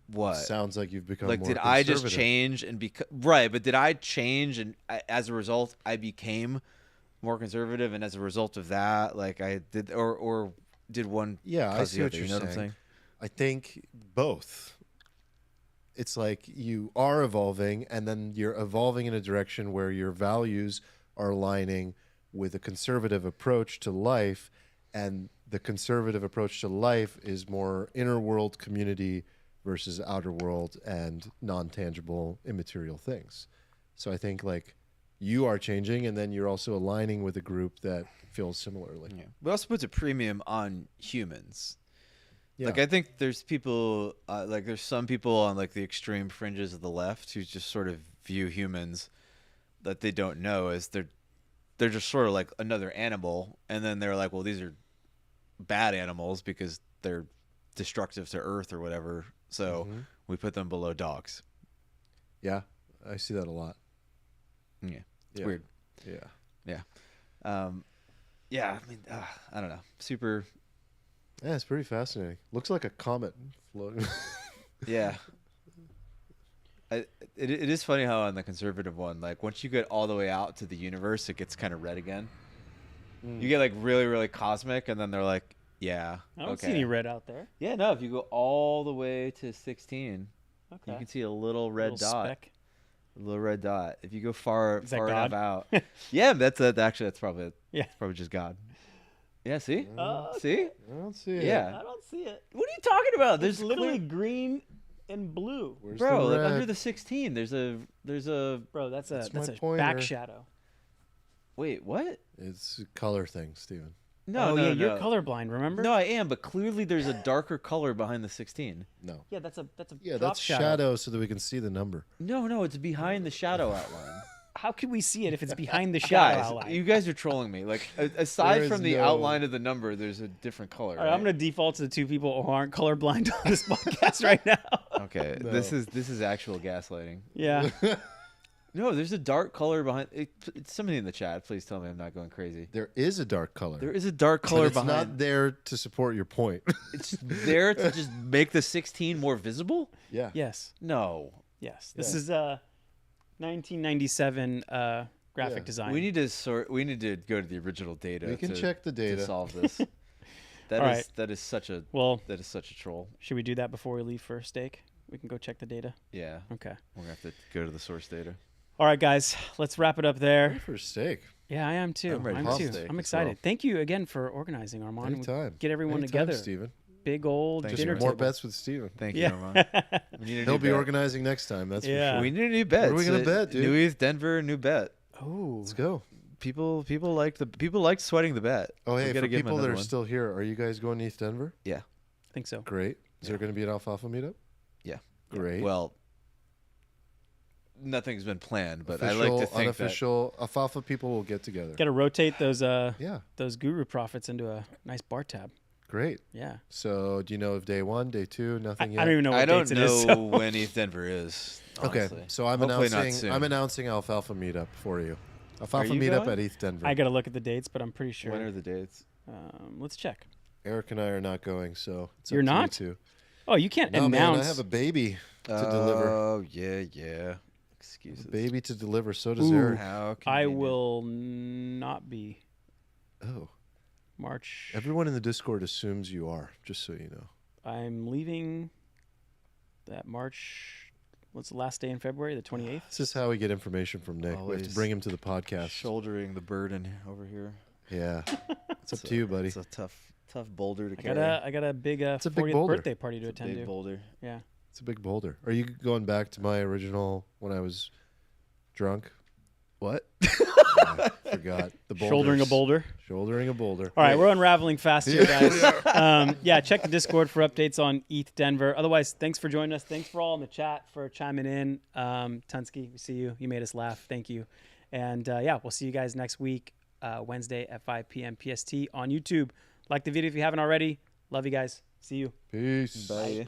what. Sounds like you've become Like, more did I just conservative. change and become right? But did I change and as a result, I became more conservative, and as a result of that, like I did, or did one? Yeah, I cause see the what other, you're you know what I'm saying. saying? I think both. It's like you are evolving, and then you're evolving in a direction where your values are aligning with a conservative approach to life, and the conservative approach to life is more inner world community versus outer world and non-tangible immaterial things. So I think like you are changing, and then you're also aligning with a group that feels similarly. Yeah. But also puts a premium on humans. Yeah. Like I think there's people, like there's some people on like the extreme fringes of the left who just sort of view humans that they don't know as they're just sort of like another animal, and then they're like, well, these are bad animals because they're destructive to Earth or whatever. So we put them below dogs. Yeah, I see that a lot. Yeah, it's Yeah. weird. Yeah. Yeah, I mean, I don't know. Super. Yeah, it's pretty fascinating. Looks like a comet floating. Yeah. It is funny how on the conservative one, like once you get all the way out to the universe, it gets kind of red again. You get like really, really cosmic, and then they're like, yeah, I don't okay. see any red out there. Yeah, no, if you go all the way to 16, Okay. you can see a little red Little dot. speck. A little red dot. If you go far Is that enough God? out. Yeah, actually that's probably Yeah. probably just God. Yeah, see? Oh, See? I don't see it. Yeah. I don't see it. What are you talking about? There's There's literally green and blue. Where's bro, the like under red? the 16, there's a Bro, that's a my that's a pointer. back shadow. wait, what? It's a color thing, Steven. No, oh no, yeah, no. you're colorblind, remember? No, I am, but clearly there's a darker color behind the 16. No. Yeah, that's a Yeah, drop that's shadow so that we can see the number. No, it's behind the shadow outline. How can we see it if it's behind the shadow Guys, outline? you guys are trolling me. Like aside There from is the no- outline of the number, there's a different color. All right, I'm gonna default to the two people who aren't colorblind on this podcast right now. Okay, No. this is actual gaslighting. Yeah. No, there's a dark color behind. Somebody in the chat, please tell me I'm not going crazy. There is a dark color. There is a dark but color it's behind. not there to support your point. It's there to just make the 16 more visible. Yeah. Yes. No, Yes. This Yeah. is 1997 graphic Yeah. design. we need to sort. We need to go to the original data. We can to, check the to data. solve this. That All is right. that is such a Well, troll. should we do that before we leave for steak? We can go check the data. Yeah, Okay. we're gonna have to go to the source data. All right, guys, let's wrap it up there. Ready for steak. Yeah, I am too. I'm ready I'm for too. steak I'm as excited. well. Thank you again for organizing, Armand. Anytime. Get everyone Anytime, together. Steven. Big old Thank Just you. dinner more table. bets with Steven. Thank you, Yeah. Armand. We need a He'll new be bet. organizing next time. That's Yeah. for We sure. need a new bet. What are we gonna bet, dude? New East, Denver, new bet. Oh, Let's go. People liked sweating the bet. Oh, We hey, gotta for give 'em people that another are one. still here, are you guys going to East Denver? Yeah. I think so. Great. Is there going to be an Alfalfa meetup? Yeah. Great. Well, nothing's been planned, but official, I like to think unofficial Alfalfa people will get together. Got to rotate those Yeah. those guru profits into a nice bar tab. Great. Yeah. So, do you know if day 1, day 2, I nothing yet? don't even know that what I don't dates it know is. So. when East Denver is. Okay, Honestly. so I'm Hopefully not announcing soon. I'm announcing Alfalfa meetup for you. Alfalfa you meetup going? at East Denver. I got to look at the dates, but I'm pretty sure. When are the dates? Let's check. Eric and I are not going, so it's You're up to you not? two. Oh, you can't No, announce. man, I have a baby to deliver. Oh yeah. Excuses. Baby to deliver. So does Ooh. Eric. How I convenient. will not be Oh, March. everyone in the Discord assumes you are. Just so you know. I'm leaving that March. What's the last day in February? The 28th. This is how we get information from Nick. We have Always to bring him to the podcast. shouldering the burden over here. Yeah, it's up to you, buddy. It's a tough boulder to I carry. got a big a big 40th boulder. birthday party to It's a attend big to. boulder. Yeah. It's a big boulder. Are you going back to my original when I was drunk? What? I forgot. The Shouldering a boulders. boulder. Shouldering a boulder. All right, we're unraveling fast here, guys. Yeah, check the Discord for updates on ETH Denver. Otherwise, thanks for joining us. Thanks for all in the chat for chiming in. Tunsky, we see you. You made us laugh. Thank you. And yeah, we'll see you guys next week, Wednesday at 5 p.m. PST on YouTube. Like the video if you haven't already. Love you guys. See you. Peace. Bye.